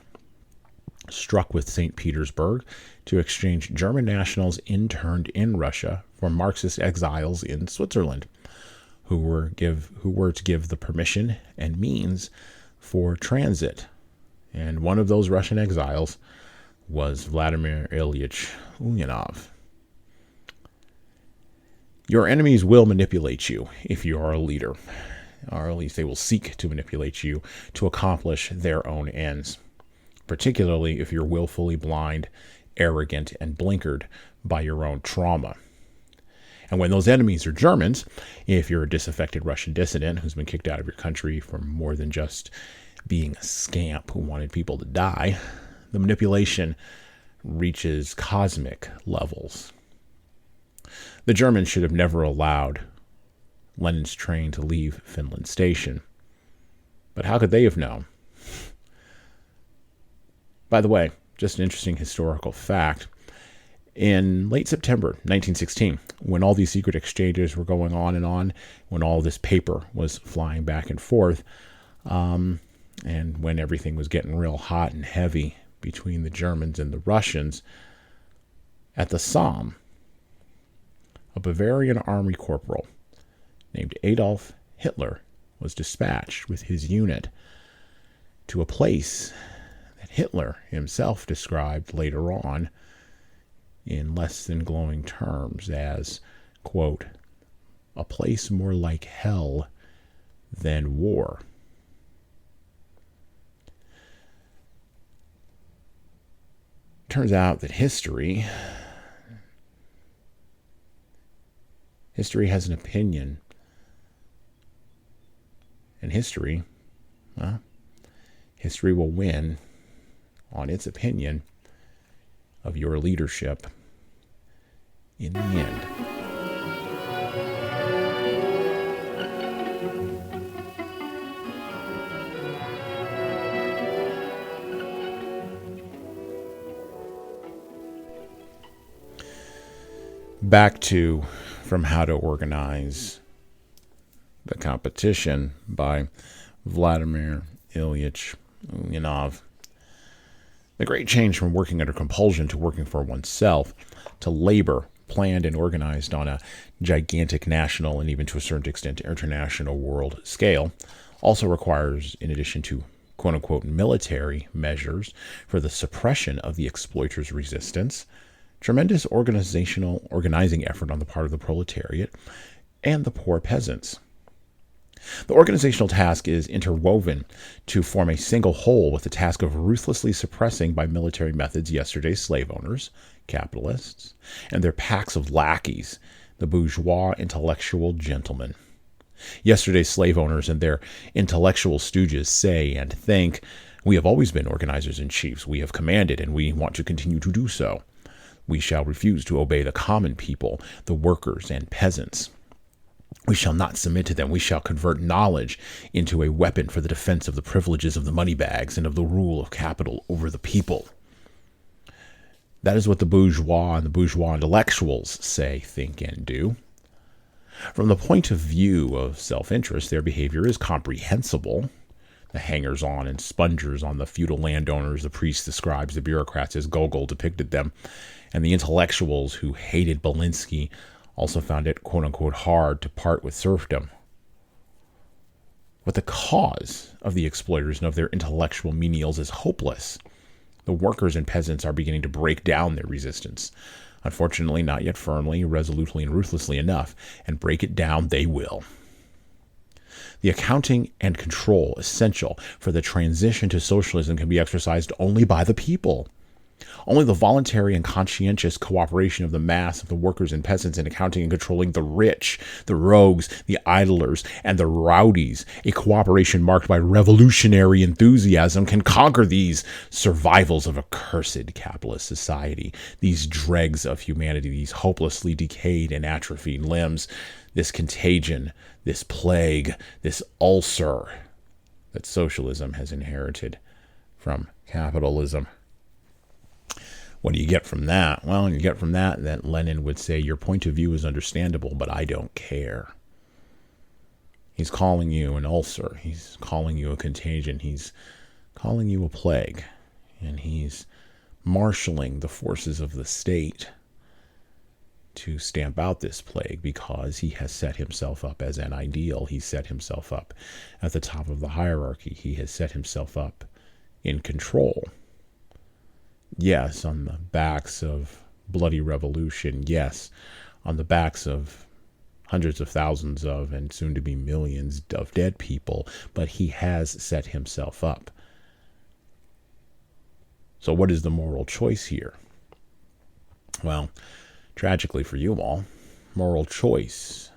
struck with St. Petersburg to exchange German nationals interned in Russia for Marxist exiles in Switzerland, who were to give the permission and means for transit. And one of those Russian exiles was Vladimir Ilyich Ulyanov. Your enemies will manipulate you if you are a leader, or at least they will seek to manipulate you to accomplish their own ends, particularly if you're willfully blind, arrogant, and blinkered by your own trauma. And when those enemies are Germans, if you're a disaffected Russian dissident who's been kicked out of your country for more than just being a scamp who wanted people to die, the manipulation reaches cosmic levels. The Germans should have never allowed Lenin's train to leave Finland Station. But how could they have known? By the way, just an interesting historical fact. In late September 1916, when all these secret exchanges were going on, when all this paper was flying back and forth, and when everything was getting real hot and heavy between the Germans and the Russians, at the Somme, a Bavarian army corporal named Adolf Hitler was dispatched with his unit to a place that Hitler himself described later on in less than glowing terms as, quote, a place more like hell than war. Turns out that history History has an opinion. And history, well, history will win on its opinion of your leadership in the end. Back to From How to Organize the Competition by Vladimir Ilyich Ulyanov. The great change from working under compulsion to working for oneself to labor planned and organized on a gigantic national and even to a certain extent international world scale also requires, in addition to quote-unquote military measures for the suppression of the exploiters' resistance, tremendous organizing effort on the part of the proletariat and the poor peasants. The organizational task is interwoven to form a single whole with the task of ruthlessly suppressing by military methods yesterday's slave owners, capitalists, and their packs of lackeys, the bourgeois intellectual gentlemen. Yesterday's slave owners and their intellectual stooges say and think, "We have always been organizers and chiefs. We have commanded, and we want to continue to do so. We shall refuse to obey the common people, the workers and peasants. We shall not submit to them. We shall convert knowledge into a weapon for the defense of the privileges of the money bags and of the rule of capital over the people." That is what the bourgeois and the bourgeois intellectuals say, think, and do. From the point of view of self-interest, their behavior is comprehensible. The hangers-on and spongers on the feudal landowners, the priests, the scribes, the bureaucrats, as Gogol depicted them, and the intellectuals who hated Belinsky also found it quote-unquote hard to part with serfdom. But the cause of the exploiters and of their intellectual menials is hopeless. The workers and peasants are beginning to break down their resistance. Unfortunately, not yet firmly, resolutely, and ruthlessly enough, and break it down they will. The accounting and control essential for the transition to socialism can be exercised only by the people. Only the voluntary and conscientious cooperation of the mass of the workers and peasants in accounting and controlling the rich, the rogues, the idlers, and the rowdies, a cooperation marked by revolutionary enthusiasm, can conquer these survivals of a cursed capitalist society, these dregs of humanity, these hopelessly decayed and atrophied limbs, this contagion, this plague, this ulcer that socialism has inherited from capitalism. What do you get from that? Well, you get from that Lenin would say, your point of view is understandable, but I don't care. He's calling you an ulcer. He's calling you a contagion. He's calling you a plague. And he's marshaling the forces of the state to stamp out this plague because he has set himself up as an ideal. He's set himself up at the top of the hierarchy. He has set himself up in control. Yes, on the backs of bloody revolution. Yes, on the backs of hundreds of thousands of, and soon to be millions of dead people. But he has set himself up. So what is the moral choice here? Well, tragically for you all, moral choice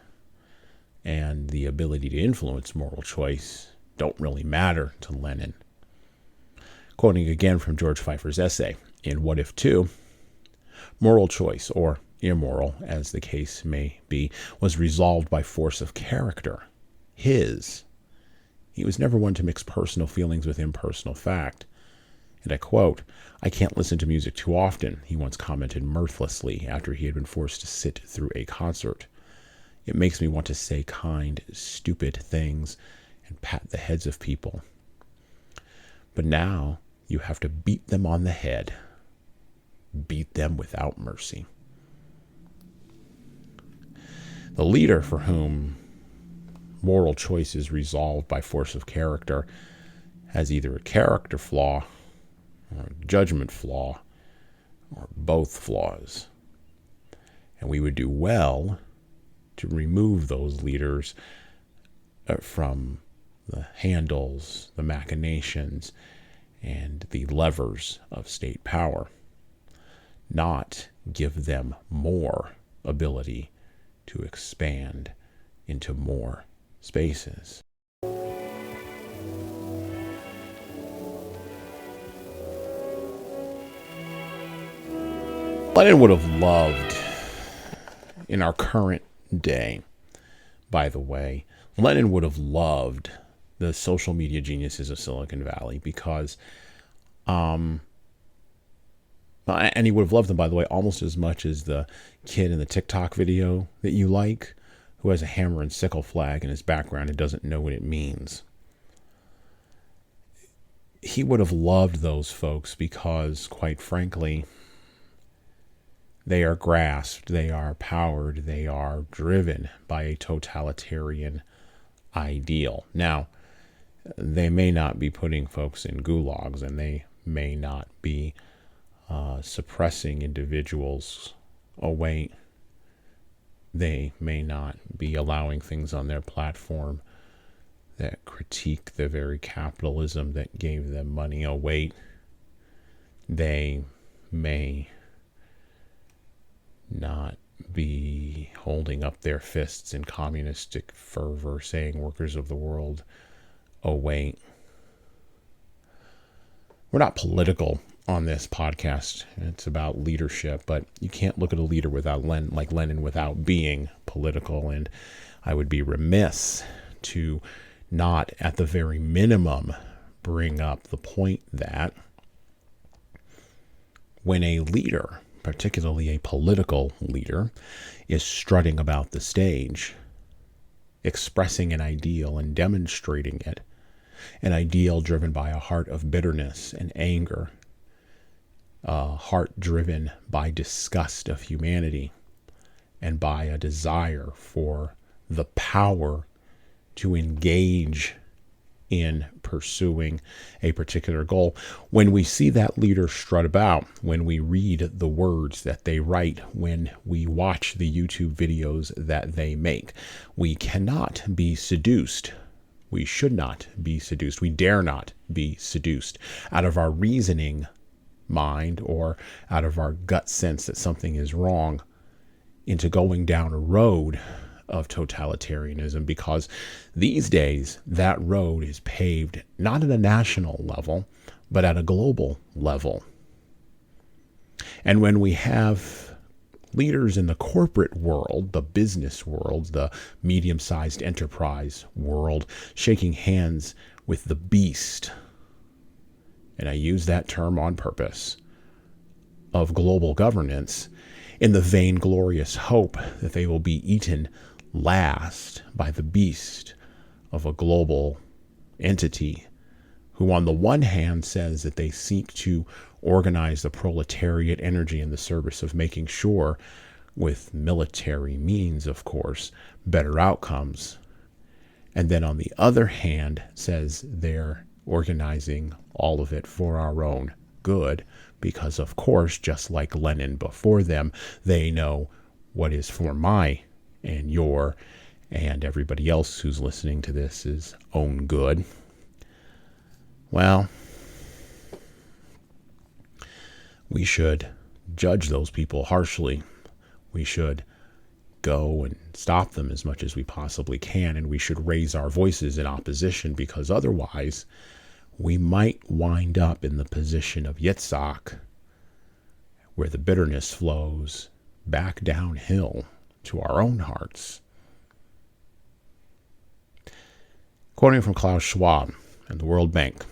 and the ability to influence moral choice don't really matter to Lenin. Quoting again from George Pfeiffer's essay, in What If 2, moral choice, or immoral, as the case may be, was resolved by force of character. His. He was never one to mix personal feelings with impersonal fact. And I quote, "I can't listen to music too often," he once commented mirthlessly after he had been forced to sit through a concert. "It makes me want to say kind, stupid things and pat the heads of people. But now you have to beat them on the head. Beat them without mercy." The leader for whom moral choice is resolved by force of character has either a character flaw or a judgment flaw or both flaws. And we would do well to remove those leaders from the handles, the machinations, and the levers of state power. Not give them more ability to expand into more spaces. Lenin would have loved, in our current day, by the way, Lenin would have loved the social media geniuses of Silicon Valley because, and he would have loved them, by the way, almost as much as the kid in the TikTok video that you like, who has a hammer and sickle flag in his background and doesn't know what it means. He would have loved those folks because, quite frankly, they are grasped, they are powered, they are driven by a totalitarian ideal. Now, they may not be putting folks in gulags, and they may not be suppressing individuals away. They may not be allowing things on their platform that critique the very capitalism that gave them money away. They may not be holding up their fists in communistic fervor, saying, workers of the world, away. We're not political on this podcast. It's about leadership, but you can't look at a leader without like Lenin without being political. And I would be remiss to not, at the very minimum, bring up the point that when a leader, particularly a political leader, is strutting about the stage, expressing an ideal and demonstrating it, an ideal driven by a heart of bitterness and anger, a heart driven by disgust of humanity, and by a desire for the power to engage in pursuing a particular goal. When we see that leader strut about, when we read the words that they write, when we watch the YouTube videos that they make, we cannot be seduced. We should not be seduced. We dare not be seduced out of our reasoning mind or out of our gut sense that something is wrong into going down a road of totalitarianism, because these days that road is paved not at a national level, but at a global level. And when we have leaders in the corporate world, the business world, the medium-sized enterprise world, shaking hands with the beast, and I use that term on purpose, of global governance, in the vainglorious hope that they will be eaten last by the beast of a global entity who on the one hand says that they seek to organize the proletariat energy in the service of making sure, with military means of course, better outcomes, and then on the other hand says they're organizing all of it for our own good, because of course, just like Lenin before them, they know what is for my and your and everybody else who's listening to this is own good. Well, we should judge those people harshly. We should go and stop them as much as we possibly can, and we should raise our voices in opposition, because otherwise we might wind up in the position of Yitzhak, where the bitterness flows back downhill to our own hearts. Quoting from Klaus Schwab and the World Bank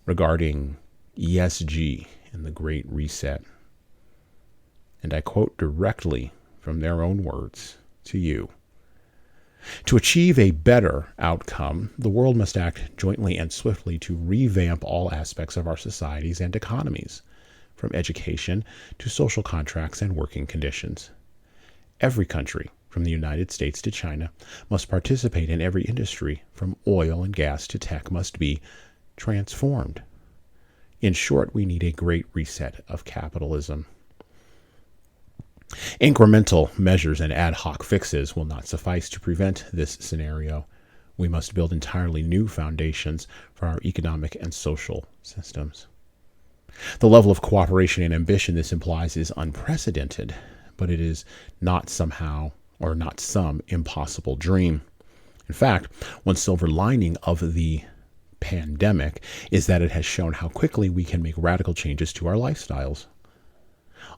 regarding ESG and the Great Reset, and I quote directly from their own words to you. To achieve a better outcome, the world must act jointly and swiftly to revamp all aspects of our societies and economies, from education to social contracts and working conditions. Every country, from the United States to China, must participate in every industry, from oil and gas to tech, must be transformed. In short, we need a great reset of capitalism. Incremental measures and ad hoc fixes will not suffice to prevent this scenario. We must build entirely new foundations for our economic and social systems. The level of cooperation and ambition this implies is unprecedented, but it is not somehow or not some impossible dream. In fact, one silver lining of the pandemic is that it has shown how quickly we can make radical changes to our lifestyles.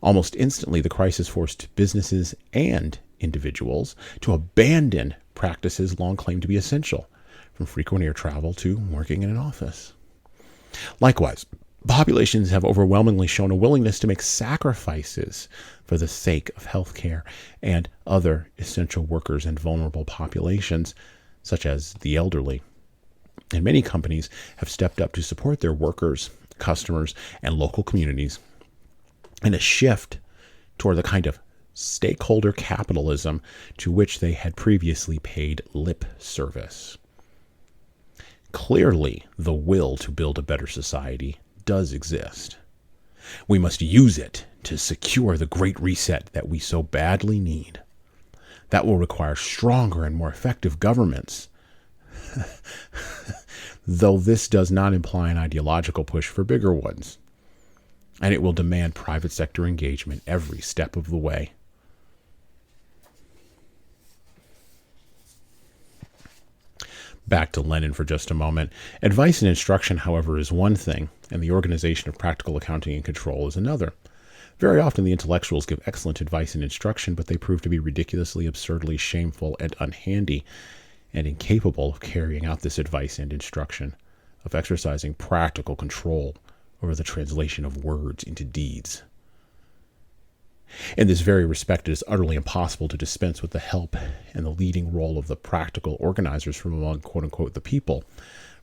Almost instantly, the crisis forced businesses and individuals to abandon practices long claimed to be essential, from frequent air travel to working in an office. Likewise, populations have overwhelmingly shown a willingness to make sacrifices for the sake of healthcare and other essential workers and vulnerable populations, such as the elderly. And many companies have stepped up to support their workers, customers, and local communities in a shift toward the kind of stakeholder capitalism to which they had previously paid lip service. Clearly, the will to build a better society does exist. We must use it to secure the great reset that we so badly need. That will require stronger and more effective governments, though this does not imply an ideological push for bigger ones. And it will demand private sector engagement every step of the way. Back to Lenin for just a moment. Advice and instruction, however, is one thing, and the organization of practical accounting and control is another. Very often the intellectuals give excellent advice and instruction, but they prove to be ridiculously, absurdly shameful and unhandy, and incapable of carrying out this advice and instruction, of exercising practical control over the translation of words into deeds. In this very respect, it is utterly impossible to dispense with the help and the leading role of the practical organizers from among, quote-unquote, the people,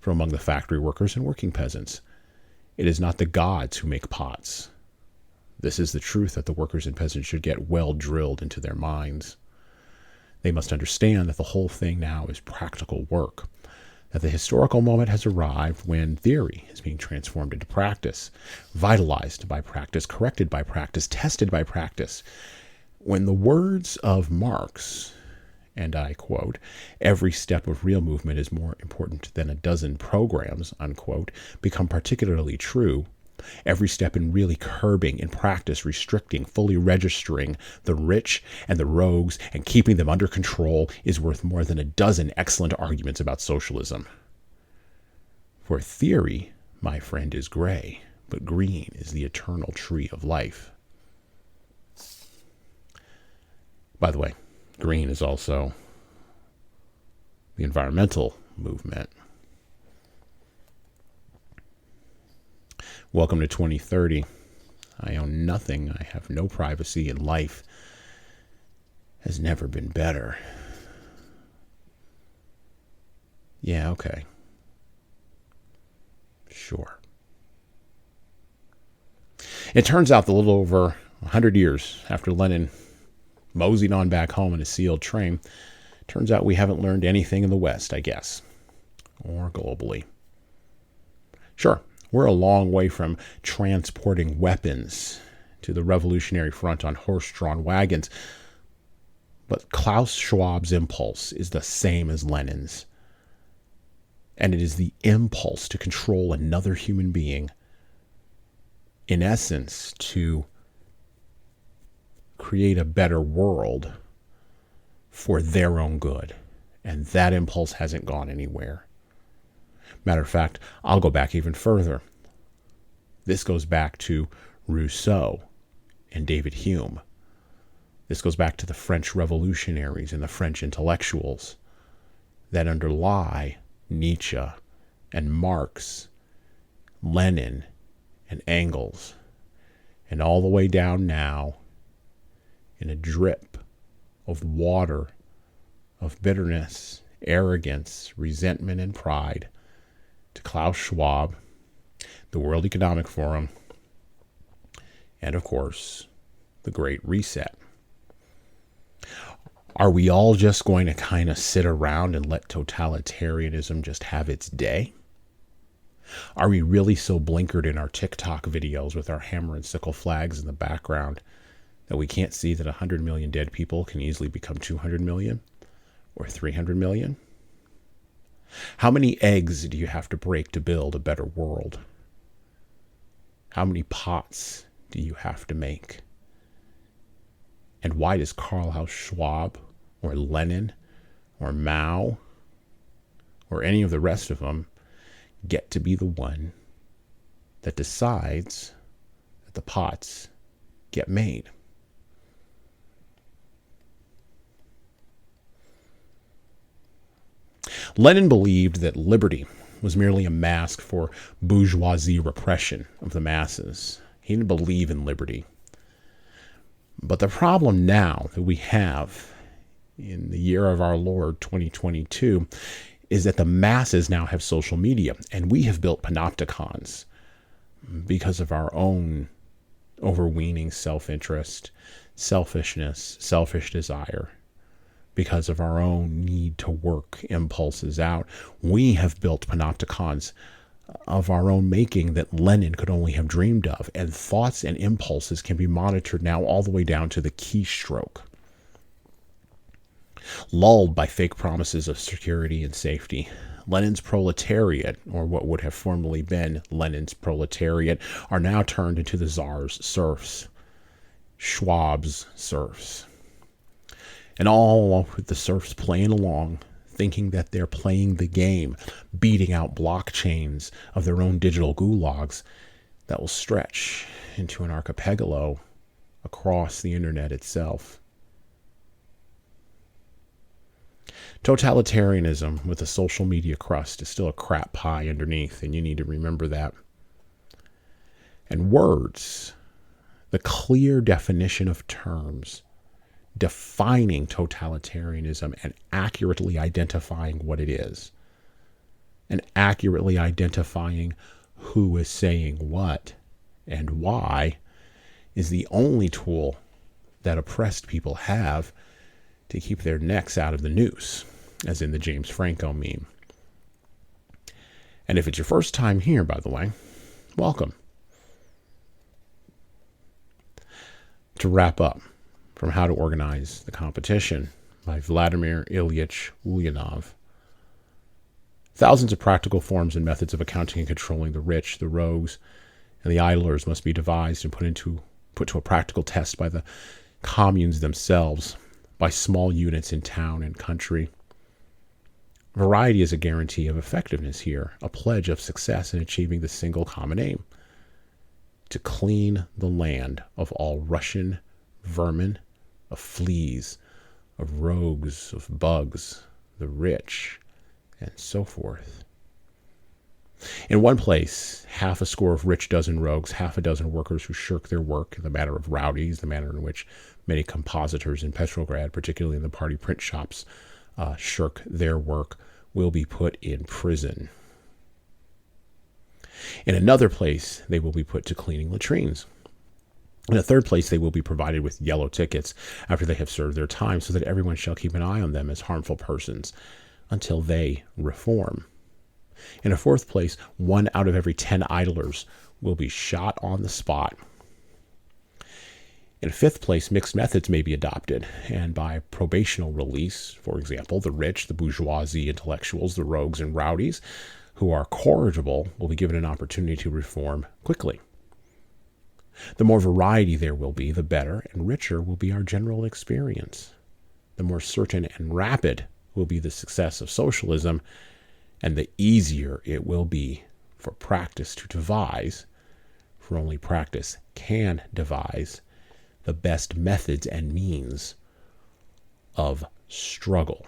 from among the factory workers and working peasants. It is not the gods who make pots. This is the truth that the workers and peasants should get well drilled into their minds. They must understand that the whole thing now is practical work, that the historical moment has arrived when theory is being transformed into practice, vitalized by practice, corrected by practice, tested by practice. When the words of Marx, and I quote, "every step of real movement is more important than a dozen programs," unquote, become particularly true, every step in really curbing, in practice restricting, fully registering the rich and the rogues and keeping them under control is worth more than a dozen excellent arguments about socialism. For theory, my friend, is gray, but green is the eternal tree of life. By the way, green is also the environmental movement. Welcome to 2030. I own nothing. I have no privacy, and life has never been better. Yeah, okay. Sure. It turns out that a little over 100 years after Lenin moseyed on back home in a sealed train, turns out we haven't learned anything in the West, I guess, or globally. Sure. We're a long way from transporting weapons to the revolutionary front on horse-drawn wagons. But Klaus Schwab's impulse is the same as Lenin's. And it is the impulse to control another human being. In essence, to create a better world for their own good. And that impulse hasn't gone anywhere. Matter of fact, I'll go back even further. This goes back to Rousseau and David Hume. This goes back to the French revolutionaries and the French intellectuals that underlie Nietzsche and Marx, Lenin and Engels, and all the way down now in a drip of water of bitterness, arrogance, resentment, and pride to Klaus Schwab, the World Economic Forum, and of course, the Great Reset. Are we all just going to kind of sit around and let totalitarianism just have its day? Are we really so blinkered in our TikTok videos with our hammer and sickle flags in the background that we can't see that 100 million dead people can easily become 200 million or 300 million? How many eggs do you have to break to build a better world? How many pots do you have to make? And why does Karl Schwab or Lenin or Mao or any of the rest of them get to be the one that decides that the pots get made? Lenin believed that liberty was merely a mask for bourgeoisie repression of the masses. He didn't believe in liberty. But the problem now that we have in the year of our Lord 2022 is that the masses now have social media, and we have built panopticons because of our own overweening self-interest, selfishness, selfish desire. Because of our own need to work impulses out, we have built panopticons of our own making that Lenin could only have dreamed of, and thoughts and impulses can be monitored now all the way down to the keystroke. Lulled by fake promises of security and safety, Lenin's proletariat, or what would have formerly been Lenin's proletariat, are now turned into the Tsar's serfs, Schwab's serfs. And all with the serfs playing along, thinking that they're playing the game, beating out blockchains of their own digital gulags that will stretch into an archipelago across the internet itself. Totalitarianism with a social media crust is still a crap pie underneath, and you need to remember that. And words, the clear definition of terms, defining totalitarianism and accurately identifying what it is, and accurately identifying who is saying what and why, is the only tool that oppressed people have to keep their necks out of the noose, as in the James Franco meme. And if it's your first time here, by the way, welcome. To wrap up, from How to Organize the Competition by Vladimir Ilyich Ulyanov. Thousands of practical forms and methods of accounting and controlling the rich, the rogues, and the idlers must be devised and put to a practical test by the communes themselves, by small units in town and country. Variety is a guarantee of effectiveness here, a pledge of success in achieving the single common aim: to clean the land of all Russian vermin, of fleas, of rogues, of bugs, the rich, and so forth. In one place, half a score of rich dozen rogues, half a dozen workers who shirk their work in the manner of rowdies, the manner in which many compositors in Petrograd, particularly in the party print shops, shirk their work, will be put in prison. In another place, they will be put to cleaning latrines. In a third place, they will be provided with yellow tickets after they have served their time, so that everyone shall keep an eye on them as harmful persons until they reform. In a fourth place, 1 out of every 10 idlers will be shot on the spot. In a fifth place, mixed methods may be adopted, and by probational release, for example, the rich, the bourgeoisie intellectuals, the rogues and rowdies who are corrigible will be given an opportunity to reform quickly. The more variety there will be, the better and richer will be our general experience. The more certain and rapid will be the success of socialism, and the easier it will be for practice to devise, for only practice can devise, the best methods and means of struggle.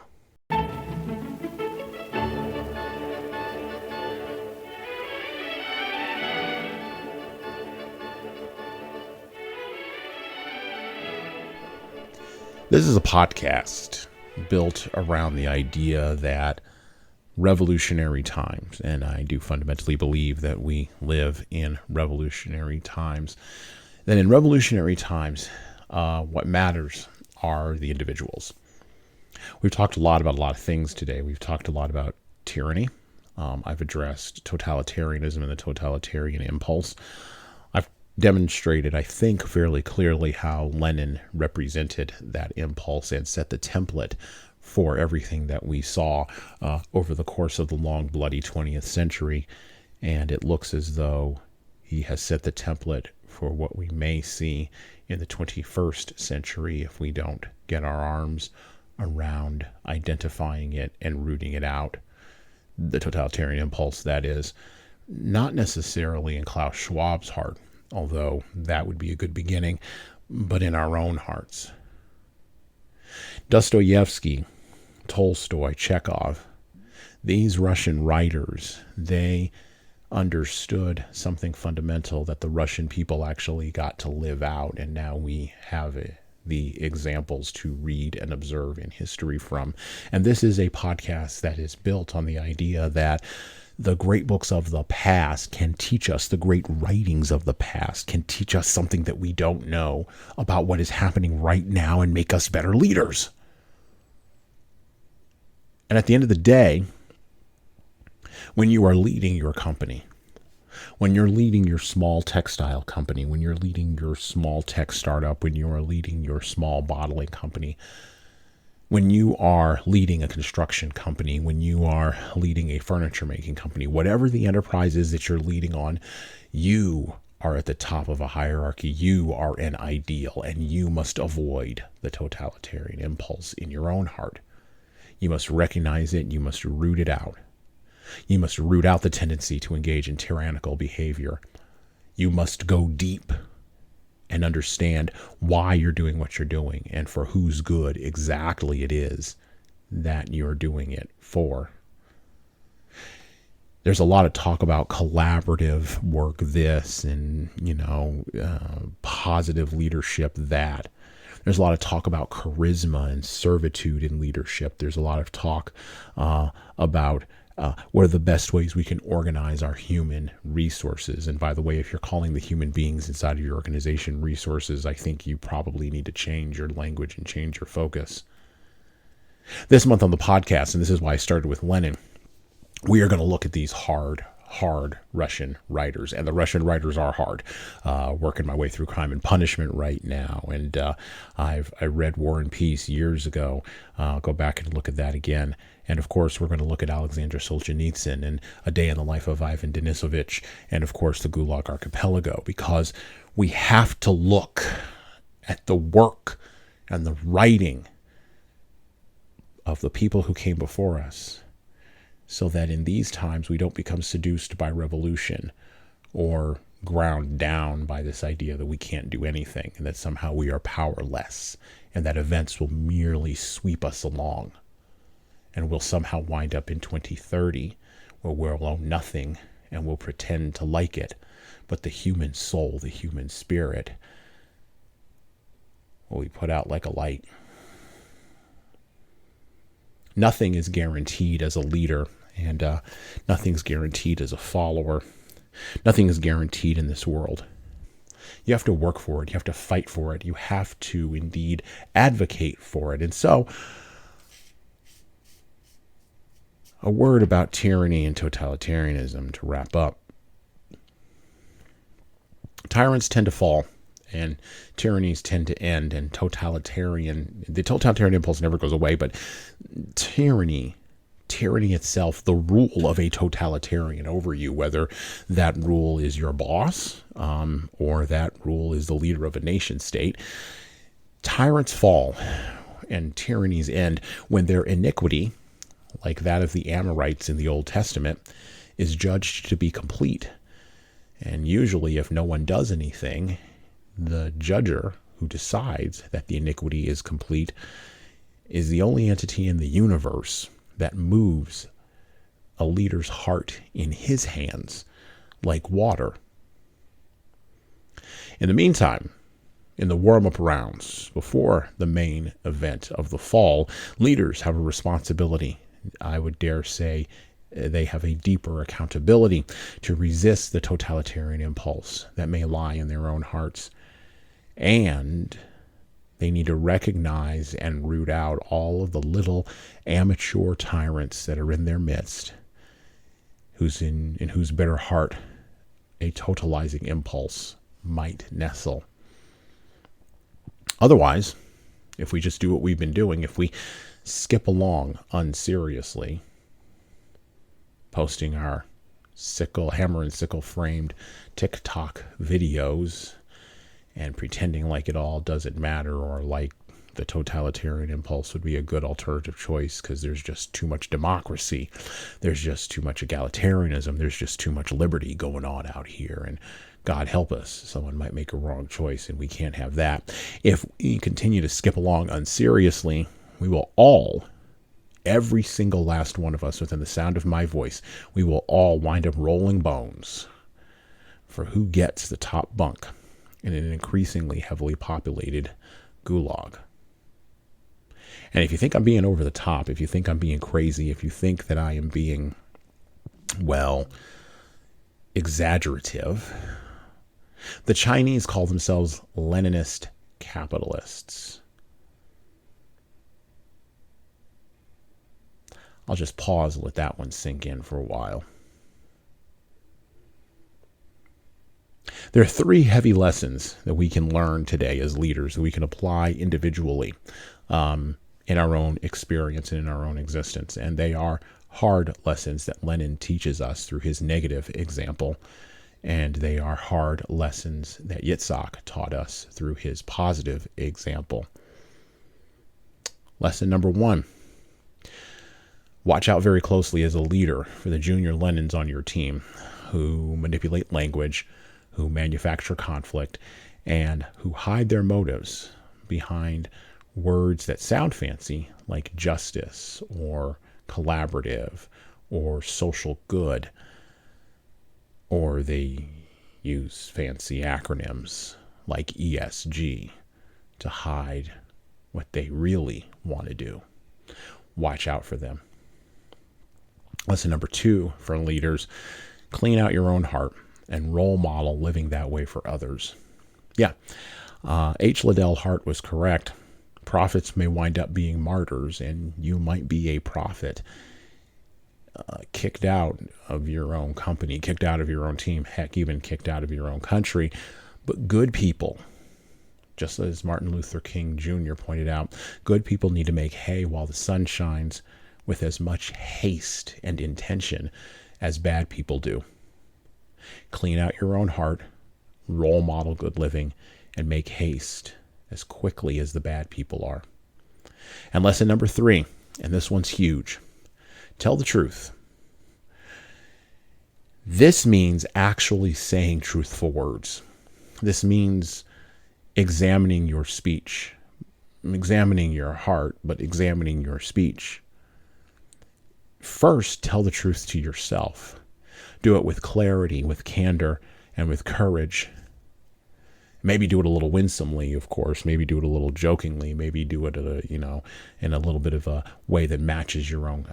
This is a podcast built around the idea that revolutionary times, and I do fundamentally believe that we live in revolutionary times, that in revolutionary times, what matters are the individuals. We've talked a lot about a lot of things today. We've talked a lot about tyranny. I've addressed totalitarianism and the totalitarian impulse. I've demonstrated, I think, fairly clearly how Lenin represented that impulse and set the template for everything that we saw over the course of the long, bloody 20th century. And it looks as though he has set the template for what we may see in the 21st century if we don't get our arms around identifying it and rooting it out. The totalitarian impulse, that is, not necessarily in Klaus Schwab's heart, although that would be a good beginning, but in our own hearts. Dostoevsky, Tolstoy, Chekhov, these Russian writers, they understood something fundamental that the Russian people actually got to live out, and now we have the examples to read and observe in history from. And this is a podcast that is built on the idea that the great books of the past can teach us, the great writings of the past can teach us something that we don't know about what is happening right now and make us better leaders. And at the end of the day, when you are leading your company, when you're leading your small textile company, when you're leading your small tech startup, when you are leading your small bottling company, when you are leading a construction company, when you are leading a furniture making company, whatever the enterprise is that you're leading on, you are at the top of a hierarchy. You are an ideal, and you must avoid the totalitarian impulse in your own heart. You must recognize it. You must root it out. You must root out the tendency to engage in tyrannical behavior. You must go deep and understand why you're doing what you're doing and for whose good exactly it is that you're doing it for. There's a lot of talk about collaborative work this and, positive leadership that. There's a lot of talk about charisma and servitude in leadership. There's a lot of talk about what are the best ways we can organize our human resources. And by the way, if you're calling the human beings inside of your organization resources, I think you probably need to change your language and change your focus. This month on the podcast, and this is why I started with Lenin, we are going to look at these hard Russian writers. And the Russian writers are hard. Working my way through Crime and Punishment right now. And I read War and Peace years ago. I'll go back and look at that again. And of course, we're going to look at Alexander Solzhenitsyn and A Day in the Life of Ivan Denisovich. And of course, the Gulag Archipelago. Because we have to look at the work and the writing of the people who came before us, so that in these times we don't become seduced by revolution or ground down by this idea that we can't do anything and that somehow we are powerless and that events will merely sweep us along and we'll somehow wind up in 2030 where we'll own nothing and we'll pretend to like it. But the human soul, the human spirit, will be put out like a light. Nothing is guaranteed as a leader, and nothing's guaranteed as a follower. Nothing is guaranteed in this world. You have to work for it. You have to fight for it. You have to indeed advocate for it. And so, a word about tyranny and totalitarianism to wrap up. Tyrants tend to fall, and tyrannies tend to end, and the totalitarian impulse never goes away, but tyranny itself, the rule of a totalitarian over you, whether that rule is your boss or that rule is the leader of a nation state, tyrants fall and tyrannies end when their iniquity, like that of the Amorites in the Old Testament, is judged to be complete. And usually if no one does anything, the judger who decides that the iniquity is complete is the only entity in the universe that moves a leader's heart in his hands like water. In the meantime, in the warm-up rounds, before the main event of the fall, leaders have a responsibility. I would dare say they have a deeper accountability to resist the totalitarian impulse that may lie in their own hearts. And they need to recognize and root out all of the little amateur tyrants that are in their midst, in whose bitter heart a totalizing impulse might nestle. Otherwise, if we just do what we've been doing, if we skip along unseriously, posting our hammer and sickle framed TikTok videos, and pretending like it all doesn't matter, or like the totalitarian impulse would be a good alternative choice because there's just too much democracy, there's just too much egalitarianism, there's just too much liberty going on out here, and God help us, someone might make a wrong choice and we can't have that. If we continue to skip along unseriously, we will all, every single last one of us within the sound of my voice, we will all wind up rolling bones for who gets the top bunk in an increasingly heavily populated gulag. And if you think I'm being over the top, if you think I'm being crazy, if you think that I am being, well, exaggerative, the Chinese call themselves Leninist capitalists. I'll just pause and let that one sink in for a while. There are 3 heavy lessons that we can learn today as leaders that we can apply individually in our own experience and in our own existence. And they are hard lessons that Lenin teaches us through his negative example. And they are hard lessons that Yitzhak taught us through his positive example. Lesson number 1. Watch out very closely as a leader for the junior Lenins on your team who manipulate language, who manufacture conflict, and who hide their motives behind words that sound fancy, like justice or collaborative or social good, or they use fancy acronyms like ESG to hide what they really want to do. Watch out for them. Lesson number 2 for leaders: clean out your own heart and role model living that way for others. Yeah, H. Liddell Hart was correct. Prophets may wind up being martyrs, and you might be a prophet, kicked out of your own company, kicked out of your own team, heck, even kicked out of your own country. But good people, just as Martin Luther King Jr. pointed out, good people need to make hay while the sun shines with as much haste and intention as bad people do. Clean out your own heart, role model good living, and make haste as quickly as the bad people are. And lesson number 3, and this one's huge: tell the truth. This means actually saying truthful words. This means examining your speech, examining your heart, but examining your speech. First, tell the truth to yourself. Do it with clarity, with candor, and with courage. Maybe do it a little winsomely, of course. Maybe do it a little jokingly. Maybe do it, in a little bit of a way that matches your own,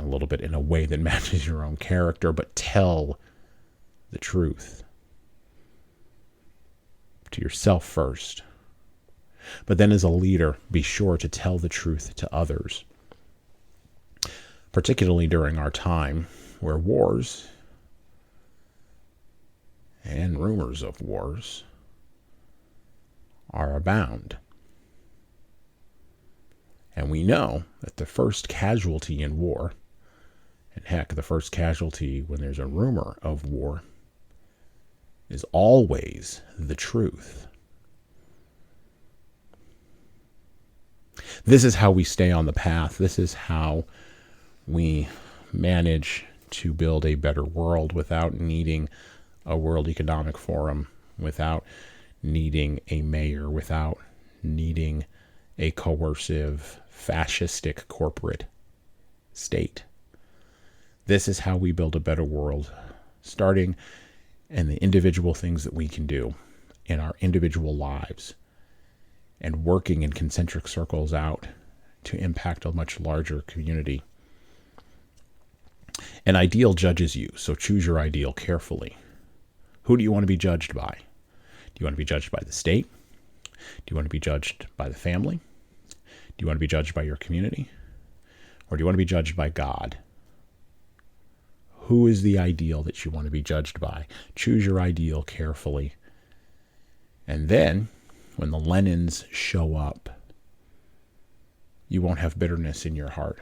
character. But tell the truth to yourself first. But then, as a leader, be sure to tell the truth to others, particularly during our time where wars and rumors of wars are abound. And we know that the first casualty in war, and heck, the first casualty when there's a rumor of war, is always the truth. This is how we stay on the path. This is how we manage to build a better world without needing a World Economic Forum, without needing a mayor, without needing a coercive, fascistic corporate state. This is how we build a better world, starting in the individual things that we can do in our individual lives, and working in concentric circles out to impact a much larger community. An ideal judges you, so choose your ideal carefully. Who do you want to be judged by? Do you want to be judged by the state? Do you want to be judged by the family? Do you want to be judged by your community? Or do you want to be judged by God? Who is the ideal that you want to be judged by? Choose your ideal carefully. And then, when the Lenins show up, you won't have bitterness in your heart.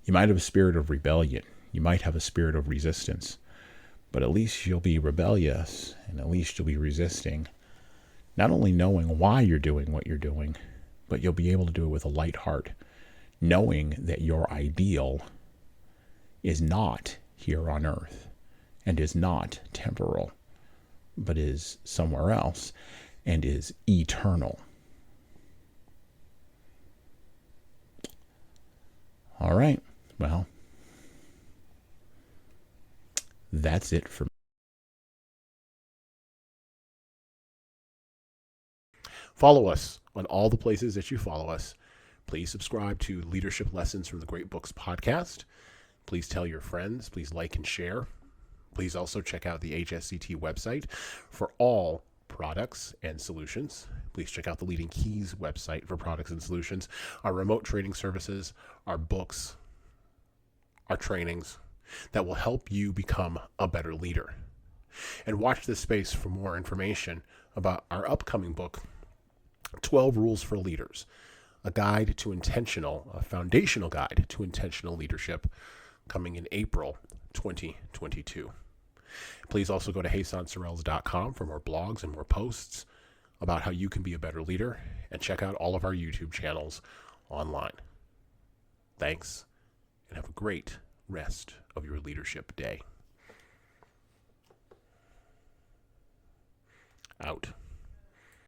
You might have a spirit of rebellion. You might have a spirit of resistance. But at least you'll be rebellious, and at least you'll be resisting Not only knowing why you're doing what you're doing, but you'll be able to do it with a light heart, knowing that your ideal is not here on earth and is not temporal, but is somewhere else and is eternal. All right. Well, that's it for me. Follow us on all the places that you follow us. Please subscribe to Leadership Lessons from the Great Books podcast. Please tell your friends. Please like and share. Please also check out the HSCT website for all products and solutions. Please check out the Leading Keys website for products and solutions, our remote training services, our books, our trainings that will help you become a better leader. And watch this space for more information about our upcoming book, 12 Rules for Leaders, a foundational guide to intentional leadership, coming in April 2022. Please also go to JesanSorrells.com for more blogs and more posts about how you can be a better leader, and check out all of our YouTube channels online. Thanks, and have a great rest of your leadership day. Out.